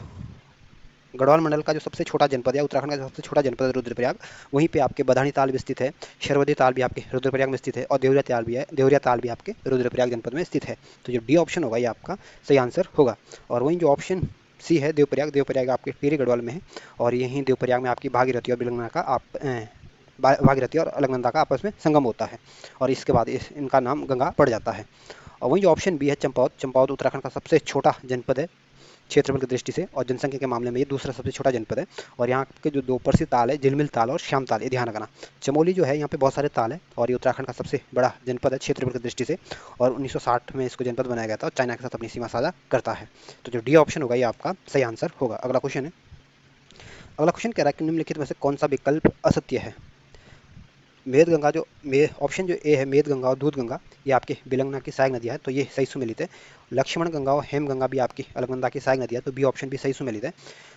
गढ़वाल मंडल का जो सबसे छोटा जनपद है, उत्तराखंड का सबसे छोटा जनपद है रुद्रप्रयाग, वहीं पे आपके बदाणी ताल भी स्थित है, शरवदी ताल भी आपके रुद्रप्रयाग में स्थित है, और देवरिया ताल भी है, देवरिया ताल भी आपके रुद्रप्रयाग जनपद में स्थित है। तो जो डी ऑप्शन होगा ये आपका सही आंसर होगा। और वहीं जो ऑप्शन सी है देवप्रयाग, देवप्रयाग आपके टिहरी गढ़वाल में है, और यहीं देवप्रयाग में आपकी भागीरथी और बिलंगना का भागीरथी और अलकनंदा का आपस में संगम होता है, और इसके बाद इनका नाम गंगा पड़ जाता है। और वहीं जो ऑप्शन बी है चंपावत, चंपावत उत्तराखंड का सबसे छोटा जनपद है क्षेत्रफल की दृष्टि से, और जनसंख्या के मामले में ये दूसरा सबसे छोटा जनपद है। और यहाँ के जो दो प्रसिद्ध ताल है, झिलमिल ताल और श्याम ताल, ये ध्यान रखना। चमोली जो है यहाँ पे बहुत सारे ताल है, और ये उत्तराखंड का सबसे बड़ा जनपद है क्षेत्रफल की दृष्टि से, और 1960 में इसको जनपद बनाया गया था, और चाइना के साथ अपनी सीमा साझा करता है। तो जो डी ऑप्शन होगा ये आपका सही आंसर होगा। अगला क्वेश्चन है। अगला क्वेश्चन कह रहा है कि निम्नलिखित में से कौन सा विकल्प असत्य है? मेद गंगा जो ऑप्शन जो ए है मेद गंगा और दूध गंगा, ये आपके बिलंगना की सहायक नदियाँ है, तो ये सही सुमेलित है। लक्ष्मण गंगा और हेम गंगा भी आपकी अलकनंदा की सहायक नदी है, तो बी ऑप्शन भी सही सुमेलित है।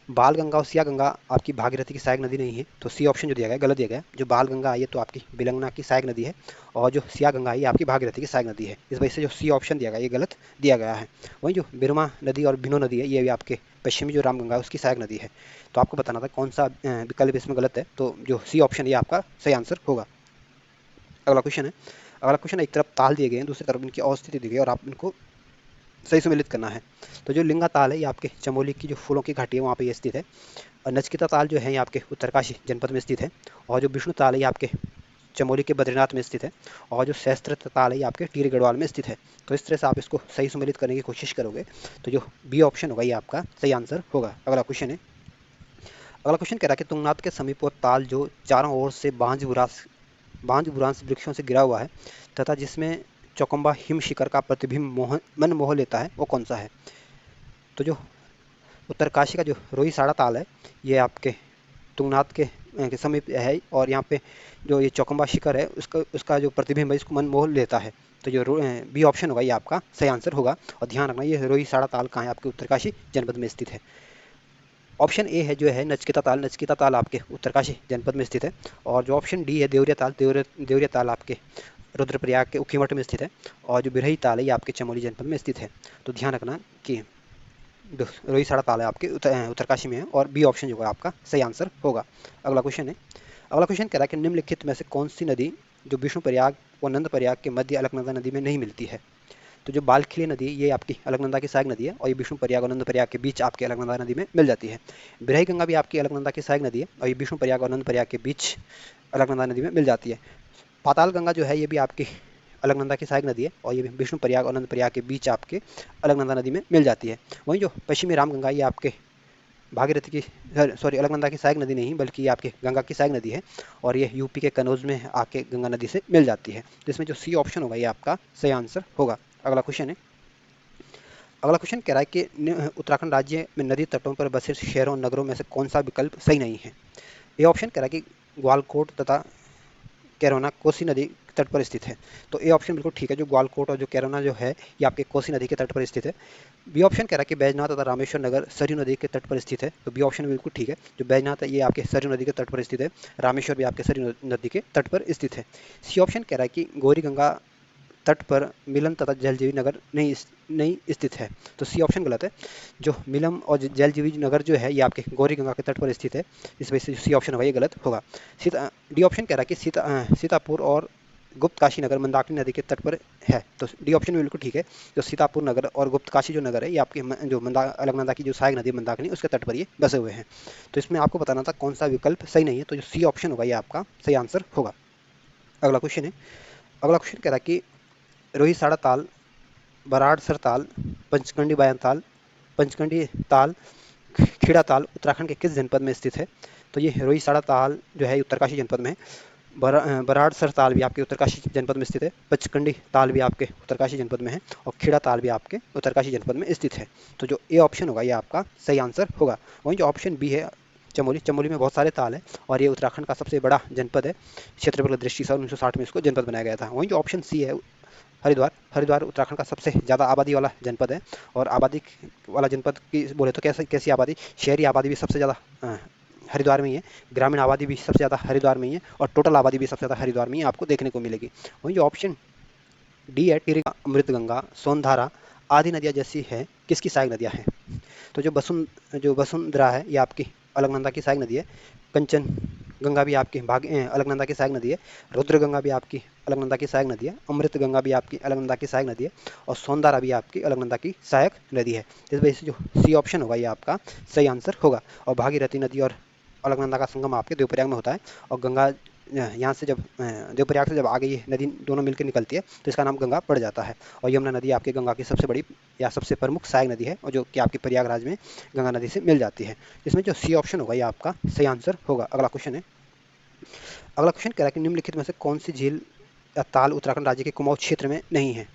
बाल गंगा और सिया गंगा आपकी भागीरथी की सहायक नदी नहीं है, तो सी ऑप्शन जो दिया गया है गलत दिया गया है। जो बाल गंगा आई है तो आपकी बिलंगना की सहायक नदी है, और जो सिया गंगा आई है आपकी भागीरथी की सहायक नदी है। इस वजह से जो सी ऑप्शन दिया गया ये गलत दिया गया है। वहीं जो बिरमा नदी और बिनो नदी है, ये भी आपके पश्चिमी जो रामगंगा है उसकी सहायक नदी है। तो आपको बताना था कौन सा विकल्प इसमें गलत है, तो जो सी ऑप्शन ये आपका सही आंसर होगा। अगला क्वेश्चन है। अगला क्वेश्चन, एक तरफ ताल दिए गए हैं, दूसरी तरफ इनकी अवस्थिति दी गई है, और आप इनको सही सम्मिलित करना है। तो जो लिंगा ताल है ये आपके चमोली की जो फूलों की घाटी है वहाँ पे ये स्थित है, और नचकिता ताल जो है ये आपके उत्तरकाशी जनपद में स्थित है, और जो विष्णु ताल है ये आपके चमोली के बद्रीनाथ में स्थित है, और जो सहस्त्र ताल है ये आपके टिहरी गढ़वाल में स्थित है। तो इस तरह से आप इसको सही सम्मिलित करने की कोशिश करोगे, तो जो बी ऑप्शन होगा ये आपका सही आंसर होगा। अगला क्वेश्चन है। अगला क्वेश्चन कह रहा है कि तुंगनाथ के समीप वो ताल जो चारों ओर से बांज बुरांस वृक्षों से गिरा हुआ है, तथा जिसमें चौकम्बा हिम शिखर का प्रतिबिंब मन मोह लेता है, वो कौन सा है? तो जो उत्तरकाशी का जो रोहिसाड़ा ताल है ये आपके तुंगनाथ के समीप है, और यहाँ पे जो ये चौकम्बा शिखर है उसका उसका जो प्रतिबिंब है इसको मन मोह लेता है। तो जो बी ऑप्शन होगा ये आपका सही आंसर होगा। और ध्यान रखना ये रोहिसाड़ा ताल कहाँ है? आपके उत्तरकाशी जनपद में स्थित है। ऑप्शन ए है जो है नचकेता ताल, नचकेता ताल आपके उत्तरकाशी जनपद में स्थित है। और जो ऑप्शन डी है देवरिया ताल, देवरिया ताल आपके रुद्रप्रयाग के उखीमठ में स्थित है। और जो बिरही ताल है ये आपके चमोली जनपद में स्थित है। तो ध्यान रखना कि रोहिसाड़ा ताल है आपके उत्तरकाशी में है, और बी ऑप्शन जो है आपका सही आंसर होगा। अगला क्वेश्चन है। अगला क्वेश्चन कह रहा है कि निम्नलिखित में से कौन सी नदी जो विष्णु प्रयाग और नंद प्रयाग के मध्य अलकनंदा नदी में नहीं मिलती है? तो जो बालखिली नदी ये आपकी अलकनंदा की सहायक नदी है, और ये विष्णु प्रयाग और नंद प्रयाग के बीच आपके अलकनंदा नदी में मिल जाती है। बिरही गंगा भी आपकी अलकनंदा की सहायक नदी है, और ये विष्णु प्रयाग और नंद प्रयाग के बीच अलकनंदा नदी में मिल जाती है। पाताल गंगा जो है ये भी आपकी अलकनंदा की सहायक नदी है, और ये भी विष्णु प्रयाग और नंद प्रयाग के बीच आपके अलकनंदा नदी में मिल जाती है। वहीं जो पश्चिमी राम गंगा ये आपके भागीरथी की सॉरी अलकनंदा की सहायक नदी नहीं बल्कि ये आपके गंगा की सहायक नदी है, और ये यूपी के कनौज में आके गंगा नदी से मिल जाती है। जिसमें जो सी ऑप्शन होगा ये आपका सही आंसर होगा। अगला क्वेश्चन है। अगला क्वेश्चन कह रहा है कि उत्तराखंड राज्य में नदी तटों पर बसे शहरों नगरों में से कौन सा विकल्प सही नहीं है? ये ऑप्शन कह रहा है कि ग्वालकोट तथा कैरोना कोसी नदी के तट पर स्थित है। तो ए ऑप्शन बिल्कुल ठीक है। जो ग्वालकोट और जो कैरोना जो है ये आपके कोसी नदी के तट पर स्थित है। बी ऑप्शन कह रहा है कि बैजनाथ तथा रामेश्वर नगर सरयू नदी के तट पर स्थित है। तो बी ऑप्शन बिल्कुल ठीक है। जो बैजनाथ है ये आपके सरयू नदी के तट पर स्थित है, रामेश्वर भी आपके सरयू नदी के तट पर स्थित है। सी ऑप्शन कह रहा है कि गौरी गंगा तट पर मिलन तथा जलजीवी नगर नहीं स्थित है। तो सी ऑप्शन गलत है। जो मिलम और जलजीवी नगर जो है ये आपके गौरी गंगा के तट पर स्थित है। इस वजह से सी ऑप्शन होगा ये गलत होगा। डी ऑप्शन कह रहा है कि सीतापुर और गुप्त काशी नगर मंदाकिनी नदी के तट पर है। तो डी ऑप्शन भी बिल्कुल ठीक है। जो सीतापुर नगर और गुप्त काशी जो नगर है ये आपके जो अलकनंदा की जो सहायक नदी मंदाकिनी उसके तट पर ये बसे हुए हैं। तो इसमें आपको बताना था कौन सा विकल्प सही नहीं है, तो जो सी ऑप्शन होगा ये आपका सही आंसर होगा। अगला क्वेश्चन है। अगला क्वेश्चन कह रहा है कि रोहिसाड़ा ताल, बराड़सर ताल, पंचकंडी बायां ताल, पंचकंडी ताल, खेड़ा ताल उत्तराखंड के किस जनपद में स्थित है? तो ये रोहिसाड़ा ताल जो है उत्तरकाशी जनपद में है। बराड़सर ताल भी आपके उत्तरकाशी जनपद में स्थित है। पचकंडी ताल भी आपके उत्तरकाशी जनपद में है और खेड़ा ताल भी आपके उत्तरकाशी जनपद में स्थित है। तो जो ए ऑप्शन होगा ये आपका सही आंसर होगा। वहीं जो ऑप्शन बी है चमोली, चमोली में बहुत सारे ताल हैं और ये उत्तराखंड का सबसे बड़ा जनपद है। क्षेत्रफल की दृष्टि से 1960 में इसको जनपद बनाया गया था। वहीं जो ऑप्शन सी है हरिद्वार, हरिद्वार उत्तराखंड का सबसे ज़्यादा आबादी वाला जनपद है और आबादी वाला जनपद की बोले तो कैसे कैसी आबादी, शहरी आबादी भी सबसे ज़्यादा हरिद्वार में ही है, ग्रामीण आबादी भी सबसे ज़्यादा हरिद्वार में ही है और टोटल आबादी भी सबसे ज़्यादा हरिद्वार में ही आपको देखने को मिलेगी। वहीं जो ऑप्शन डी है टिरिगा, अमृतगंगा, सोनधारा आदि नदियाँ जैसी है किसकी सहायक नदियाँ हैं? तो जो वसुंधरा है ये आपकी अलकनंदा की सहायक नदी है। कंचन गंगा भी आपकी अलकनंदा की सहायक नदी है। रुद्र गंगा भी आपकी अलकनंदा की सहायक नदी है। अमृत गंगा भी आपकी अलकनंदा की सहायक नदी है और सौंदारा भी आपकी अलकनंदा की सहायक नदी है। इस वजह से जो सी ऑप्शन होगा ये आपका सही आंसर होगा। और भागीरथी नदी और अलकनंदा का संगम आपके देवप्रयाग में होता है और गंगा यहाँ से जब देवप्रयाग से जब आगे ये नदी दोनों मिलकर निकलती है तो इसका नाम गंगा पड़ जाता है। और यमुना नदी आपकी गंगा की सबसे बड़ी या सबसे प्रमुख सहायक नदी है और जो कि आपकी प्रयागराज में गंगा नदी से मिल जाती है। इसमें जो सी ऑप्शन होगा ये आपका सही आंसर होगा। अगला क्वेश्चन है, अगला क्वेश्चन कह रहा है कि निम्नलिखित में से कौन सी झील या ताल उत्तराखंड राज्य के कुमाऊं क्षेत्र में नहीं है?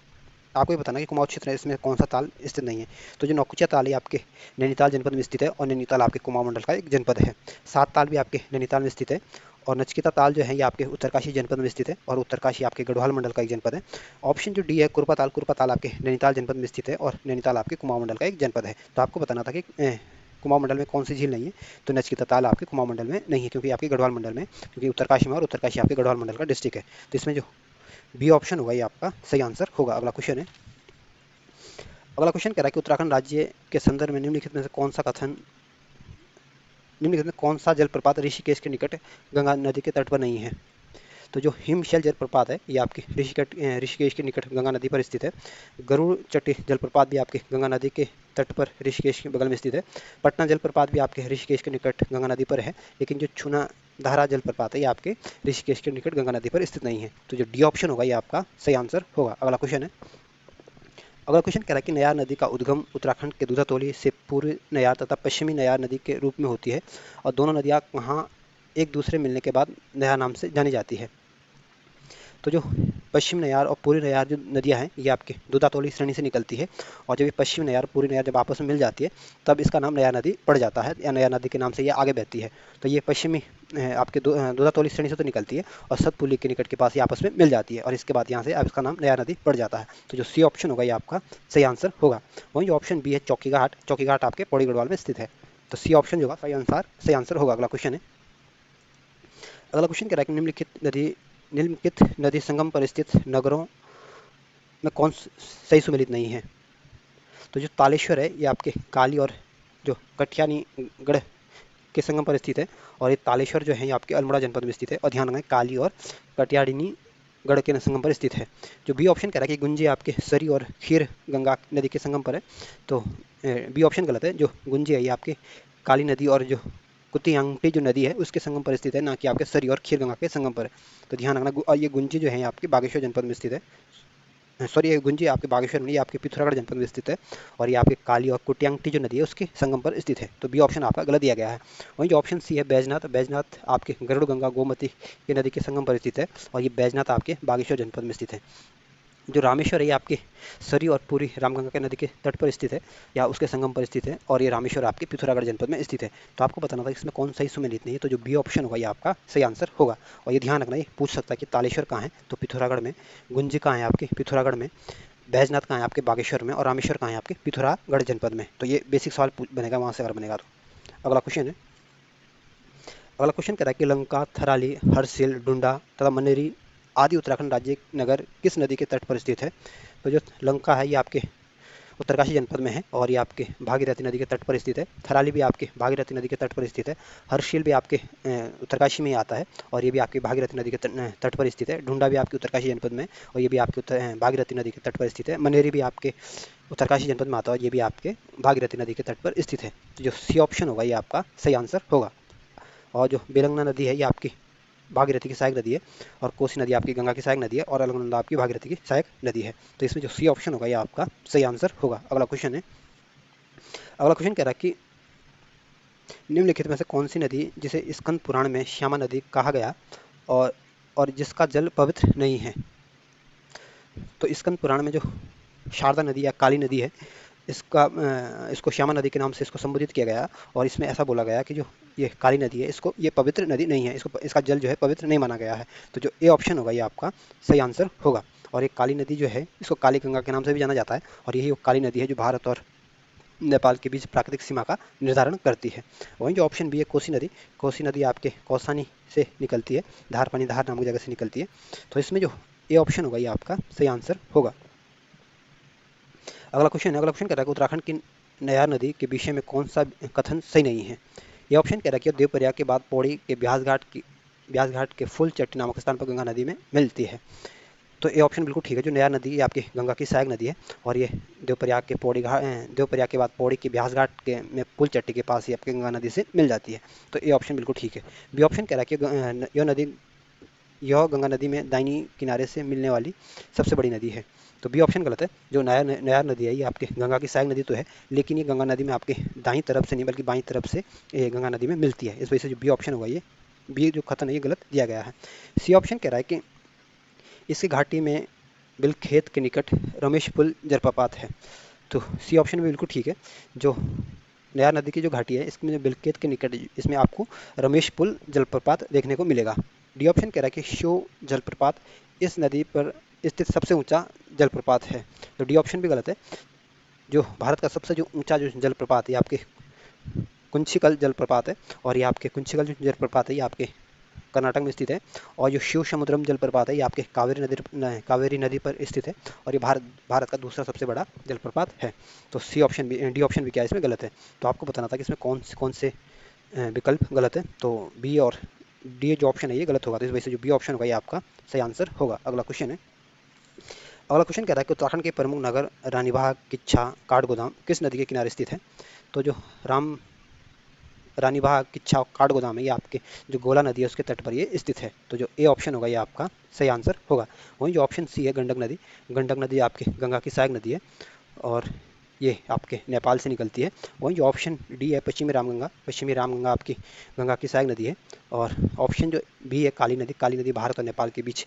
आपको ये बताना है कि कुमाऊं क्षेत्र है इसमें कौन सा ताल स्थित नहीं है। तो जो नौकुचिया ताल है आपके नैनीताल जनपद में स्थित है और नैनीताल आपके कुमाऊं मंडल का एक जनपद है। सात ताल भी आपके नैनीताल में स्थित है और नचकेता ताल जो है ये आपके उत्तरकाशी जनपद में स्थित है और उत्तरकाशी आपके गढ़वाल मंडल का एक जनपद है। ऑप्शन जो डी है कुरपा ताल आपके नैनीताल जनपद में स्थित है और नैनीताल आपके कुमाऊं मंडल का एक जनपद है। तो आपको बताना था कि कुमाऊं मंडल में कौन सी झील नहीं है। तो नचकेता ताल आपके कुमाऊं मंडल में नहीं है क्योंकि आपके गढ़वाल मंडल में, क्योंकि उत्तरकाशी में और उत्तरकाशी आपके गढ़वाल मंडल का डिस्ट्रिक्ट है। तो इसमें जो बी ऑप्शन होगा ये आपका सही आंसर होगा। अगला क्वेश्चन है, अगला क्वेश्चन कह रहा है कि उत्तराखंड राज्य के संदर्भ में निम्नलिखित में से कौन सा कथन, निम्नलिखित में कौन सा जलप्रपात ऋषिकेश के निकट गंगा नदी के तट पर नहीं है? तो जो हिमशैल जलप्रपात है ये आपके ऋषिकेश के निकट गंगा नदी पर स्थित है। गरुड़ चट्टी जलप्रपात भी आपके गंगा नदी के तट पर ऋषिकेश के बगल में स्थित है। पटना जलप्रपात भी आपके ऋषिकेश के निकट गंगा नदी पर है, लेकिन जो छुना धारा जलप्रपात है ये आपके ऋषिकेश के निकट गंगा नदी पर स्थित नहीं है। तो जो डी ऑप्शन होगा ये आपका सही आंसर होगा। अगला क्वेश्चन है, अगला क्वेश्चन कह रहा है कि नयार नदी का उद्गम उत्तराखंड के दूधातोली से पूर्वी नयार तथा पश्चिमी नयार नदी के रूप में होती है और दोनों नदियाँ वहाँ एक दूसरे मिलने के बाद नयार नाम से जानी जाती है। तो जो पश्चिम नयार और पूर्वी नयार जो नदियाँ हैं ये आपके दूधातोली श्रेणी से निकलती है और जब ये पश्चिम नयार पूर्वी नयार जब आपस में मिल जाती है तब इसका नाम नयार नदी पड़ जाता है या नयार नदी के नाम से ये आगे बहती है। तो ये पश्चिमी आपके दूधातोली श्रेणी से तो निकलती है और सतपुली के निकट के पास ये आपस में मिल जाती है और इसके बाद यहाँ से अब इसका नाम नयार नदी पड़ जाता है। तो जो सी ऑप्शन होगा ये आपका सही आंसर होगा। वहीं जो ऑप्शन बी है चौकीघाट, चौकीघाट आपके पौड़ी गढ़वाल में स्थित है। तो सी ऑप्शन जो होगा सही आंसर होगा। अगला क्वेश्चन है, अगला क्वेश्चन कह रहा है कि निम्नलिखित नदी संगम पर स्थित नगरों में कौन सही सुमेलित नहीं है? तो जो तालेश्वर है ये आपके काली और जो कठियानी गढ़ के संगम पर स्थित है और ये तालेश्वर जो है ये आपके अल्मोड़ा जनपद में स्थित है और ध्यान रखें काली और कटियाडिनी गढ़ के संगम पर स्थित है। जो बी ऑप्शन कह रहा है कि गुंजी आपके सरी और खीर गंगा नदी के संगम पर है, तो बी ऑप्शन गलत है। जो गुंजी है ये आपके काली नदी और जो कुतियांगटी जो नदी है उसके संगम पर स्थित है, ना कि आपके सरी और खीर गंगा के संगम पर है। तो ध्यान रखना और ये गुंजी जो है आपके बागेश्वर जनपद में स्थित है। सॉरी ये गुंजी आपके बागेश्वर में, ये आपके पिथौरागढ़ जनपद में स्थित है और ये आपके काली और कुटियांगटी जो नदी है उसके संगम पर स्थित है। तो बी ऑप्शन आपका गलत दिया गया है। वहीं जो ऑप्शन सी है बैजनाथ, बैजनाथ आपके गरुड़ गंगा गोमती की नदी के संगम पर स्थित है और ये बैजनाथ आपके बागेश्वर जनपद में स्थित है। जो रामेश्वर है ये आपके सरी और पूरी रामगंगा के नदी के तट पर स्थित है या उसके संगम पर स्थित है और ये रामेश्वर आपके पिथौरागढ़ जनपद में स्थित है। तो आपको बताना था इसमें कौन सा सुमेलित नहीं है। तो जो बी ऑप्शन होगा ये आपका सही आंसर होगा। और ये ध्यान रखना, ये पूछ सकता है कि तालेश्वर कहाँ है, तो पिथौरागढ़ में, गुंजी कहाँ है आपके पिथौरागढ़ में, बैजनाथ कहाँ है आपके बागेश्वर में और रामेश्वर कहाँ है आपके पिथौरागढ़ जनपद में। तो ये बेसिक सवाल बनेगा वहाँ से अगर बनेगा तो। अगला क्वेश्चन है, अगला क्वेश्चन कह रहा है कि लंका, थराली, हरसिल, डुंडा तथा मनेरी आदि उत्तराखंड राज्य नगर किस नदी के तट पर स्थित है? तो जो लंका है ये आपके उत्तरकाशी जनपद में है और ये आपके भागीरथी नदी के तट पर स्थित है। थराली भी आपके भागीरथी नदी के तट पर स्थित है। हर्षिल भी आपके उत्तरकाशी में ही आता है और ये भी आपके भागीरथी नदी के तट पर स्थित है। ढूंढा भी आपके उत्तरकाशी जनपद में और ये भी आपके भागीरथी नदी के तट पर स्थित है। मनेरी भी आपके उत्तरकाशी जनपद में आता है और ये भी आपके भागीरथी नदी के तट पर स्थित है। तो जो सी ऑप्शन होगा ये आपका सही आंसर होगा। और जो बेलंगना नदी है ये आपकी भागीरथी की सहायक नदी है और कोसी नदी आपकी गंगा की सहायक नदी है और अलकनंदा आपकी भागीरथी की सहायक नदी है। तो इसमें जो सी ऑप्शन होगा ये आपका सही आंसर होगा। अगला क्वेश्चन है, अगला क्वेश्चन कह रहा है कि निम्नलिखित में से कौन सी नदी जिसे स्कंद पुराण में श्यामा नदी कहा गया और और जिसका जल पवित्र नहीं है। तो स्कंद पुराण में जो शारदा नदी या काली नदी है, इसको श्यामा नदी के नाम से इसको संबोधित किया गया और इसमें ऐसा बोला गया कि जो ये काली नदी है, इसको ये पवित्र नदी नहीं है, इसका जल जो है पवित्र नहीं माना गया है। तो जो ए ऑप्शन होगा ये आपका सही आंसर होगा। और ये काली नदी जो है इसको काली गंगा के नाम से भी जाना जाता है और यही वो काली नदी है जो भारत और नेपाल के बीच प्राकृतिक सीमा का निर्धारण करती है। वहीं जो ऑप्शन बी है कोसी नदी आपके कौसानी से निकलती है, धार नामक जगह से निकलती है। तो इसमें जो ए ऑप्शन होगा ये आपका सही आंसर होगा। अगला क्वेश्चन कह रहा है कि उत्तराखंड की नयार नदी के विषय में कौन सा कथन सही नहीं है। यह ऑप्शन कह रहा है कि देवप्रयाग के बाद पौड़ी के ब्यास घाट के फुल चट्टी नामक स्थान पर गंगा नदी में मिलती है। तो ये ऑप्शन बिल्कुल ठीक है। जो नयार नदी ये आपकी गंगा की सहायक नदी है और ये देवप्रयाग के बाद पौड़ी के ब्यास घाट के में पुल चट्टी के पास ही आपकी गंगा नदी से मिल जाती है। तो ये ऑप्शन बिल्कुल ठीक है। बी ऑप्शन कह रहा है कि यह गंगा नदी में दाहिनी किनारे से मिलने वाली सबसे बड़ी नदी है। तो बी ऑप्शन गलत है। जो नयार नदी है ये आपके गंगा की सहायक नदी तो है, लेकिन ये गंगा नदी में आपके दाईं तरफ से नहीं बल्कि बाईं तरफ से ये गंगा नदी में मिलती है। इस वजह से जो बी ऑप्शन होगा ये बी जो कथन है ये गलत दिया गया है। सी ऑप्शन कह रहा है कि इसकी घाटी में बिलखेत के निकट रमेश पुल जलप्रपात है। तो सी ऑप्शन भी बिल्कुल ठीक है। जो नयार नदी की जो घाटी है इसमें बिलखेत के निकट इसमें आपको रमेश पुल जलप्रपात देखने को मिलेगा। डी ऑप्शन कह रहा है कि शो जलप्रपात इस नदी पर स्थित सबसे ऊंचा जलप्रपात है। तो डी ऑप्शन भी गलत है। जो भारत का सबसे जो ऊंचा जो जलप्रपात है आपके कुंचिकल जलप्रपात है और ये आपके कुंचिकल जो जलप्रपात है ये आपके कर्नाटक में स्थित है। और जो शिव समुद्रम जलप्रपात है ये आपके कावेरी नदी पर स्थित है और ये भारत का दूसरा सबसे बड़ा जलप्रपात है। तो डी ऑप्शन भी क्या है इसमें गलत है। तो आपको बताना था कि इसमें कौन से विकल्प गलत है। तो बी और डी जो ऑप्शन है ये गलत होगा। तो इस वजह से जो बी ऑप्शन होगा ये आपका सही आंसर होगा। अगला क्वेश्चन कह रहा है कि उत्तराखंड के प्रमुख नगर रानीबाग, किच्छा, काठगोदाम किस नदी के किनारे स्थित है। तो जो रानीबाग, किच्छा और काठगोदाम है ये आपके जो गोला नदी है उसके तट पर ये स्थित है। तो जो ए ऑप्शन होगा ये आपका सही आंसर होगा। वहीं जो ऑप्शन सी है गंडक नदी आपके गंगा की सहायक नदी है और ये आपके नेपाल से निकलती है। वहीं जो ऑप्शन डी है पश्चिमी रामगंगा आपकी गंगा की सहायक नदी है। और ऑप्शन जो बी है काली नदी भारत और नेपाल के बीच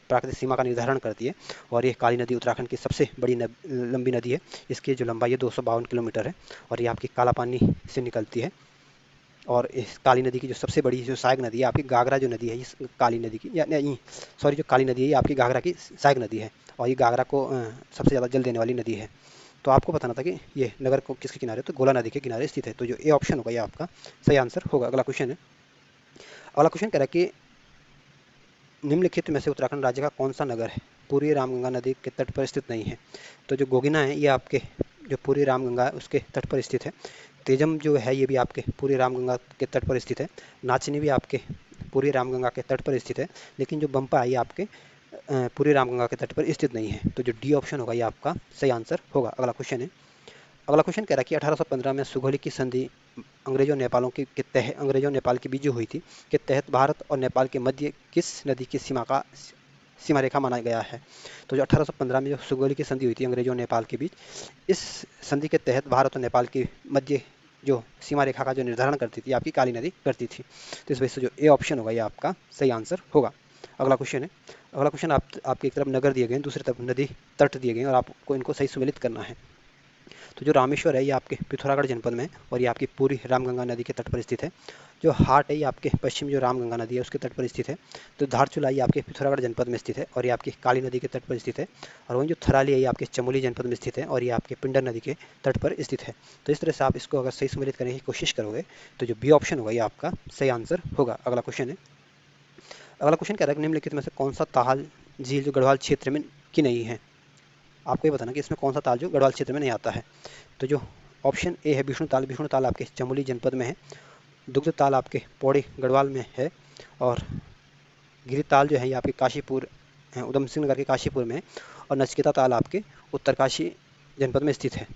प्राकृतिक सीमा का निर्धारण करती है और ये काली नदी उत्तराखंड की सबसे बड़ी लंबी नदी है। इसकी जो लंबाई है 252 किलोमीटर है और ये आपकी काला पानी से निकलती है। और इस काली नदी की जो सबसे बड़ी जो सहायक नदी है आपकी घाघरा जो नदी है इस काली नदी की या नहीं सॉरी जो काली नदी है ये आपकी घाघरा की सहायक नदी है और ये घाघरा को सबसे ज़्यादा जल देने वाली नदी है। तो आपको बताना था कि ये नगर को किसके किनारे, तो गोला नदी के किनारे स्थित है। तो जो ए ऑप्शन होगा ये आपका सही आंसर होगा। अगला क्वेश्चन कह रहा है कि निम्नलिखित में से उत्तराखंड राज्य का कौन सा नगर है पूरी रामगंगा नदी के तट पर स्थित नहीं है। तो जो गोगिना है ये आपके जो पूरी रामगंगा है उसके तट पर स्थित है। तेजम जो है ये भी आपके पूरी रामगंगा के तट पर स्थित है। नाचनी भी आपके पूरी रामगंगा के तट पर स्थित है। लेकिन जो बम्पा है ये आपके पूरी रामगंगा के तट पर स्थित नहीं है। तो जो डी ऑप्शन होगा ये आपका सही आंसर होगा। अगला क्वेश्चन कह रहा है कि 1815 में सुगौली की संधि अंग्रेजों नेपाल के बीच जो हुई थी के तहत भारत और नेपाल के मध्य किस नदी की सीमा रेखा माना गया है। तो जो 1815 में जो सुगौली की संधि हुई थी अंग्रेजों और नेपाल के बीच, इस संधि के तहत भारत और नेपाल के मध्य जो सीमा रेखा का जो निर्धारण करती थी आपकी काली नदी करती थी। तो इस वजह से जो ए ऑप्शन होगा ये आपका सही आंसर होगा। अगला क्वेश्चन आपकी एक तरफ नगर दिए गए हैं, दूसरी तरफ नदी तट दिए गए हैं और आपको इनको सही सुमेलित करना है। तो जो रामेश्वर है ये आपके पिथौरागढ़ जनपद में है और ये आपकी पूरी रामगंगा नदी के तट पर स्थित है। जो हाट है ये आपके पश्चिम जो रामगंगा नदी है उसके तट पर स्थित है। तो धारचूला ये आपके पिथौरागढ़ जनपद में स्थित है और ये आपकी काली नदी के तट पर स्थित है। और वहीं जो थराली है ये आपके चमोली जनपद में स्थित है और ये आपके पिंडर नदी के तट पर स्थित है। तो इस तरह से आप इसको अगर सही सम्मिलित करने की कोशिश करोगे तो जो बी ऑप्शन होगा ये आपका सही आंसर होगा। अगला क्वेश्चन कह रहा है कि निम्नलिखित में से कौन सा ताल झील जो गढ़वाल क्षेत्र में की नहीं है। आपको ये बताना कि इसमें कौन सा ताल जो गढ़वाल क्षेत्र में नहीं आता है। तो जो ऑप्शन ए है विष्णु ताल आपके चमोली जनपद में है। दुग्ध ताल आपके पौड़ी गढ़वाल में है और गिरी ताल जो है ये आपके काशीपुर उधम सिंह नगर के काशीपुर में है और नचकेता ताल आपके उत्तरकाशी जनपद में स्थित है।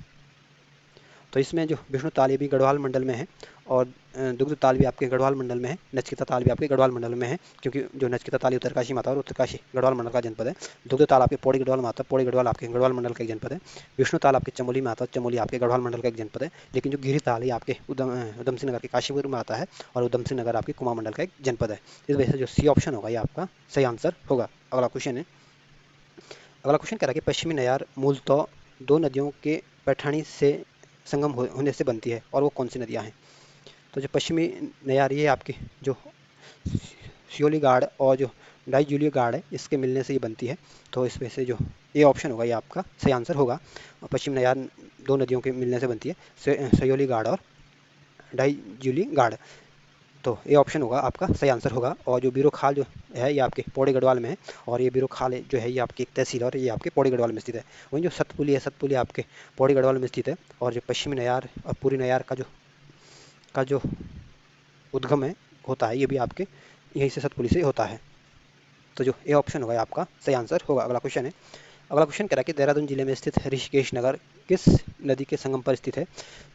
तो इसमें जो विष्णु ताल ये भी गढ़वाल मंडल में है, और दुग्ध ताल भी आपके गढ़वाल मंडल में है, नचकेता ताल भी आपके गढ़वाल मंडल में है, क्योंकि जो नचकेता ताल उत्तरकाशी माता और उत्तरकाशी गढ़वाल मंडल का जनपद है। दुग्ध ताल आपके पौड़ी गढ़वाल माता, पौड़ी गढ़वाल आपके गढ़वाल मंडल का एक जनपद है। विष्णु ताल आपके चमोली माता, चमोली आपके गढ़वाल मंडल का एक जनपद है। लेकिन जो गिरी ताल है आपके उधम सिंह नगर के काशीपुर में आता है, और उधम सिंह नगर आपके कुमाऊं मंडल का एक जनपद है। इस वजह से जो सी ऑप्शन होगा ये आपका सही आंसर होगा। अगला क्वेश्चन है, अगला क्वेश्चन कह रहा है कि पश्चिमी नयार मूलतः दो नदियों के पैठाणी से संगम होने से बनती है, और वो कौन सी नदियां हैं? तो जो पश्चिमी नयार ये आपकी जो शियोली गार्ड और जो डाइजूलियो गार्ड है, इसके मिलने से ये बनती है। तो इस वजह से जो ये ऑप्शन होगा ये आपका सही आंसर होगा। पश्चिम नयार दो नदियों के मिलने से बनती है, सयोली गार्ड और डाइजूली गार्ड। तो ये ऑप्शन होगा आपका सही आंसर होगा। और जो बीरो खाल जो है ये आपके पौड़ी गढ़वाल में है, और ये बीरो खाल जो है ये आपकी एक तहसील है, और ये आपके पौड़ी गढ़वाल में स्थित है। वहीं जो सतपुली है, सतपुली आपके पौड़ी गढ़वाल में स्थित है। और जो पश्चिमी नयार और पूरी नयार का जो उद्गम है होता है, ये भी आपके यहीं से सतपुली से होता है। तो जो ए ऑप्शन होगा ये आपका सही आंसर होगा। अगला क्वेश्चन है, अगला क्वेश्चन कह रहा है कि देहरादून जिले में स्थित ऋषिकेश नगर किस नदी के संगम पर स्थित है?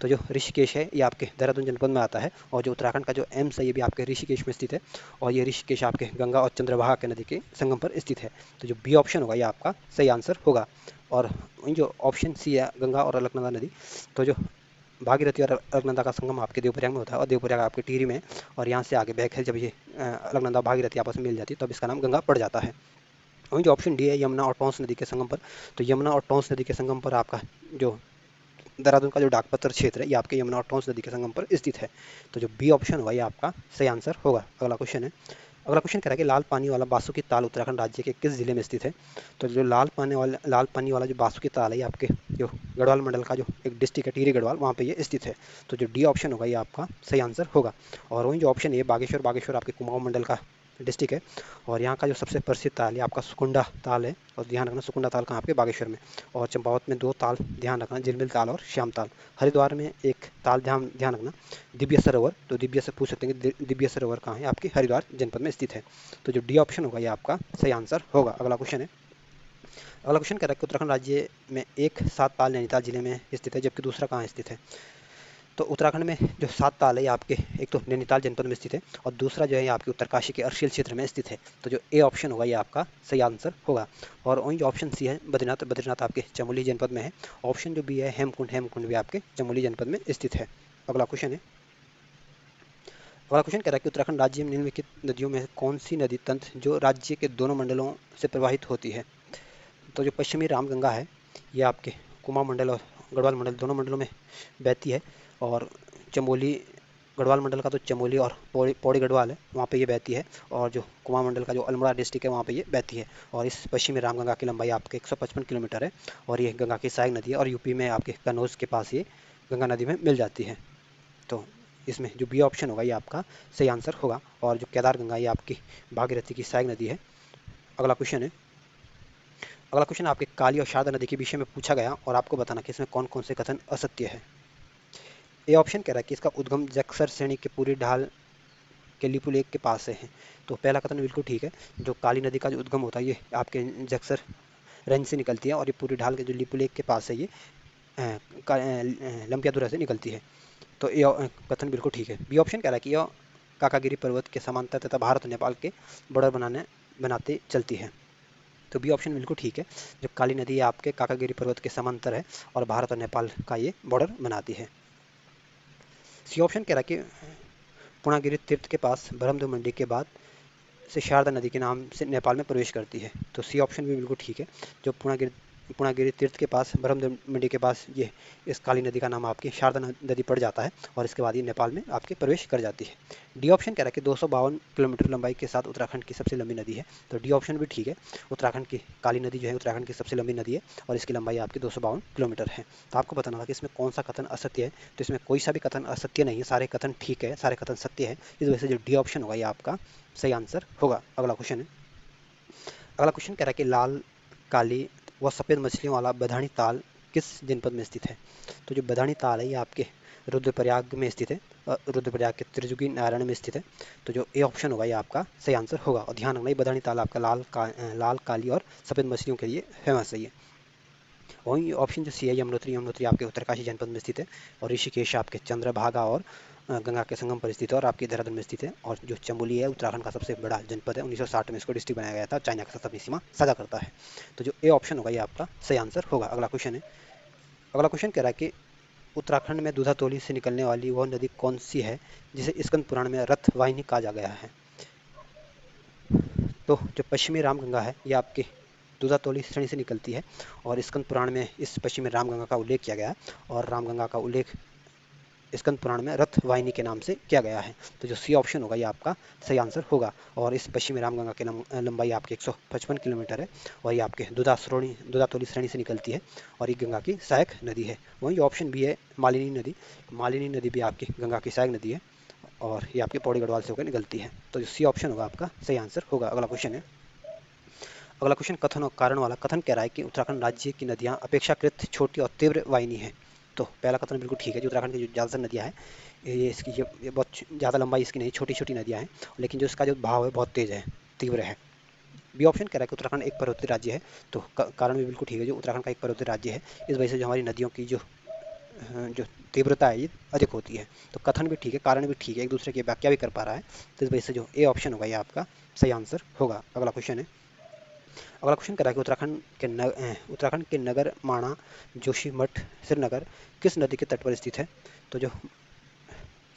तो जो ऋषिकेश है ये आपके देहरादून जनपद में आता है, और जो उत्तराखंड का जो एम्स है ये भी आपके ऋषिकेश में स्थित है, और ये ऋषिकेश आपके गंगा और चंद्रभागा के नदी के संगम पर स्थित है। तो जो बी ऑप्शन होगा ये आपका सही आंसर होगा। और जो ऑप्शन सी है गंगा और अलकनंदा नदी, तो जो भागीरथी और अलकनंदा का संगम आपके देवप्रयाग में होता है, और देवप्रयाग आपके टिहरी में, और यहाँ से आगे बहकर जब ये अलकनंदा भागीरथी आपस में मिल जाती है तब इसका नाम गंगा पड़ जाता है। वहीं जो ऑप्शन डी है यमुना और टोंस नदी के संगम पर, तो यमुना और टोंस नदी के संगम पर आपका जो देहरादून का जो डाकपत्र क्षेत्र है ये आपके यमुना और टोंस नदी के संगम पर स्थित है। तो जो बी ऑप्शन होगा ये आपका सही आंसर होगा। अगला क्वेश्चन है, अगला क्वेश्चन कह रहा है कि लाल पानी वाला बासुकी ताल उत्तराखंड राज्य के किस जिले में स्थित है? तो जो लाल पानी वाला जो बासुकी ताल है ये आपके जो गढ़वाल मंडल का जो एक डिस्ट्रिक्ट है टिहरी गढ़वाल, वहाँ पे ये स्थित है। तो जो डी ऑप्शन होगा ये आपका सही आंसर होगा। और वहीं जो ऑप्शन है बागेश्वर, बागेश्वर आपके कुमाऊं मंडल का डिस्ट्रिक्ट है, और यहाँ का जो सबसे प्रसिद्ध ताल है आपका सुकुंडा ताल है। और ध्यान रखना सुकुंडा ताल कहाँ आपके बागेश्वर में। और चंपावत में दो ताल ध्यान रखना, झिलमिल ताल और श्याम ताल। हरिद्वार में एक ताल ध्यान ध्यान रखना, दिव्य सरोवर। तो दिव्य से पूछ सकते हैं कि दिव्य सरोवर कहाँ है, आपके हरिद्वार जनपद में स्थित है। तो जो डी ऑप्शन होगा ये आपका सही आंसर होगा। अगला क्वेश्चन है, अगला क्वेश्चन कह रहा है कि उत्तराखंड राज्य में एक सात ताल नैनीताल जिले में स्थित है, जबकि दूसरा कहाँ स्थित है? तो उत्तराखंड में जो सात ताल है ये आपके एक तो नैनीताल जनपद में स्थित है, और दूसरा जो है ये आपके उत्तरकाशी के अर्शियल क्षेत्र में स्थित है। तो जो ए ऑप्शन होगा ये आपका सही आंसर होगा। और वहीं जो ऑप्शन सी है बद्रीनाथ, बद्रीनाथ आपके चमोली जनपद में है। ऑप्शन जो बी है हेमकुंड, हेमकुंड भी आपके चमोली जनपद में स्थित है। अगला क्वेश्चन है, अगला क्वेश्चन कह रहा है कि उत्तराखंड राज्य में निम्नलिखित नदियों में कौन सी नदी तंत्र जो राज्य के दोनों मंडलों से प्रवाहित होती है? तो जो पश्चिमी रामगंगा है ये आपके कुमाऊं मंडल और गढ़वाल मंडल दोनों मंडलों में बहती है। और चमोली गढ़वाल मंडल का तो चमोली और पौड़ी पौड़ी गढ़वाल है, वहाँ पे ये बहती है। और जो कुमाऊं मंडल का जो अल्मोड़ा डिस्ट्रिक्ट है वहाँ पे ये बहती है। और इस पश्चिमी रामगंगा की लंबाई आपके 155 किलोमीटर है, और ये गंगा की सहायक नदी है, और यूपी में आपके कनौज के पास ये गंगा नदी में मिल जाती है। तो इसमें जो बी ऑप्शन होगा ये आपका सही आंसर होगा। और जो केदार गंगा ये आपकी भागीरथी की सहायक नदी है। अगला क्वेश्चन है, अगला क्वेश्चन आपके काली और शारदा नदी के विषय में पूछा गया, और आपको बताना कि इसमें कौन कौन से कथन असत्य है। ए ऑप्शन कह रहा है कि इसका उद्गम जक्सर श्रेणी के पूरी ढाल के लिपु लेक के पास से है। तो पहला कथन बिल्कुल ठीक है। जो काली नदी का जो उद्गम होता है ये आपके जक्सर रेंज से निकलती है, और ये पूरी ढाल के जो लिपु लेक के पास है ये लंपियादुरा से निकलती है। तो ये कथन बिल्कुल ठीक है। बी ऑप्शन कह रहा है कि यह काकागिरी पर्वत के समांतर तथा भारत और नेपाल के बॉर्डर बनाते चलती है। तो बी ऑप्शन बिल्कुल ठीक है। जो काली नदी है आपके काकागिरी पर्वत के समांतर है, और भारत और नेपाल का ये बॉर्डर बनाती है। सी ऑप्शन कह रहा है कि पूर्णागिरी तीर्थ के पास ब्रह्मदेव मंडी के बाद से शारदा नदी के नाम से नेपाल में प्रवेश करती है। तो सी ऑप्शन भी बिल्कुल ठीक है। जो पूर्णागिरी तीर्थ के पास ब्रह्मदेव मंडी के पास ये इस काली नदी का नाम आपकी शारदा नदी पड़ जाता है, और इसके बाद ये नेपाल में आपके प्रवेश कर जाती है। डी ऑप्शन कह रहा है कि 252 किलोमीटर लंबाई के साथ उत्तराखंड की सबसे लंबी नदी है। तो डी ऑप्शन भी ठीक है। उत्तराखंड की काली नदी जो है उत्तराखंड की सबसे लंबी नदी है, और इसकी लंबाई आपकी 252 किलोमीटर है। तो आपको बताना था कि इसमें कौन सा कथन असत्य है। तो इसमें कोई सा भी कथन असत्य नहीं है, सारे कथन ठीक है, सारे कथन सत्य है। इस वजह से जो डी ऑप्शन होगा ये आपका सही आंसर होगा। अगला क्वेश्चन है, अगला क्वेश्चन कह रहा है कि लाल, काली व सफ़ेद मछलियों वाला बधानी ताल किस जनपद में स्थित है? तो जो बधानी ताल है ये आपके रुद्रप्रयाग में स्थित है, रुद्रप्रयाग के त्रिजुगी नारायण में स्थित है। तो जो ए ऑप्शन होगा ये आपका सही आंसर होगा। और ध्यान रखना ये बधानी ताल आपका लाल, काली और सफ़ेद मछलियों के लिए फेमस है ये। वहीं ऑप्शन जो सी है यमुनोत्री, यमुनोत्री आपके उत्तरकाशी जनपद में स्थित है। और ऋषिकेश आपके चंद्रभागा और गंगा के संगम पर स्थित है और आपके देहरादून में स्थित है। और जो चमोली है उत्तराखंड का सबसे बड़ा जनपद है, 1960 में इसको डिस्ट्रिक्ट बनाया गया था, चाइना के साथ अपनी सीमा साझा करता है। तो जो ए ऑप्शन होगा ये आपका सही आंसर होगा। अगला क्वेश्चन है। अगला क्वेश्चन कह रहा है कि उत्तराखंड में दूधातोली से निकलने वाली वह नदी कौन सी है जिसे स्कंद पुराण में रथ वाहिनी कहा गया है। तो जो पश्चिमी रामगंगा है ये आपके दूधातोली श्रेणी से निकलती है और स्कंद पुराण में इस पश्चिमी रामगंगा का उल्लेख किया गया है। और रामगंगा का उल्लेख स्कंद पुराण में रथ वाहिनी के नाम से किया गया है। तो जो सी ऑप्शन होगा ये आपका सही आंसर होगा। और इस पश्चिमी रामगंगा की लंबाई आपके 155 किलोमीटर है और ये आपके दूधातोली श्रेणी से निकलती है और ये गंगा की सहायक नदी है। वहीं ऑप्शन बी है मालिनी नदी। मालिनी नदी भी आपकी गंगा की सहायक नदी है और ये आपके पौड़ी गढ़वाल से होकर निकलती है। तो जो सी ऑप्शन होगा आपका सही आंसर होगा। अगला क्वेश्चन है। अगला क्वेश्चन कथन और कारण वाला कथन कह रहा है कि उत्तराखंड राज्य की नदियां अपेक्षाकृत छोटी और तीव्र वाहिनी है। तो पहला कथन बिल्कुल ठीक है, जो उत्तराखंड की जो ज़्यादातर नदियां हैं ये बहुत ज़्यादा लंबाई इसकी नहीं, छोटी छोटी नदियां हैं, लेकिन जो इसका जो बहाव है बहुत तेज़ है, तीव्र है। बी ऑप्शन कह रहा है कि उत्तराखंड एक पर्वतीय राज्य है। तो कारण भी बिल्कुल ठीक है, जो उत्तराखंड का एक पर्वतीय राज्य है, इस वजह से जो हमारी नदियों की जो तीव्रता है ये अधिक होती है। तो कथन भी ठीक है, कारण भी ठीक है, एक दूसरे की व्याख्या भी कर पा रहा है। तो इस वजह से जो ए ऑप्शन होगा ये आपका सही आंसर होगा। अगला क्वेश्चन है। अगला क्वेश्चन करा कि उत्तराखंड के नगर माणा जोशीमठ श्रीनगर किस नदी के तट पर स्थित है। तो जो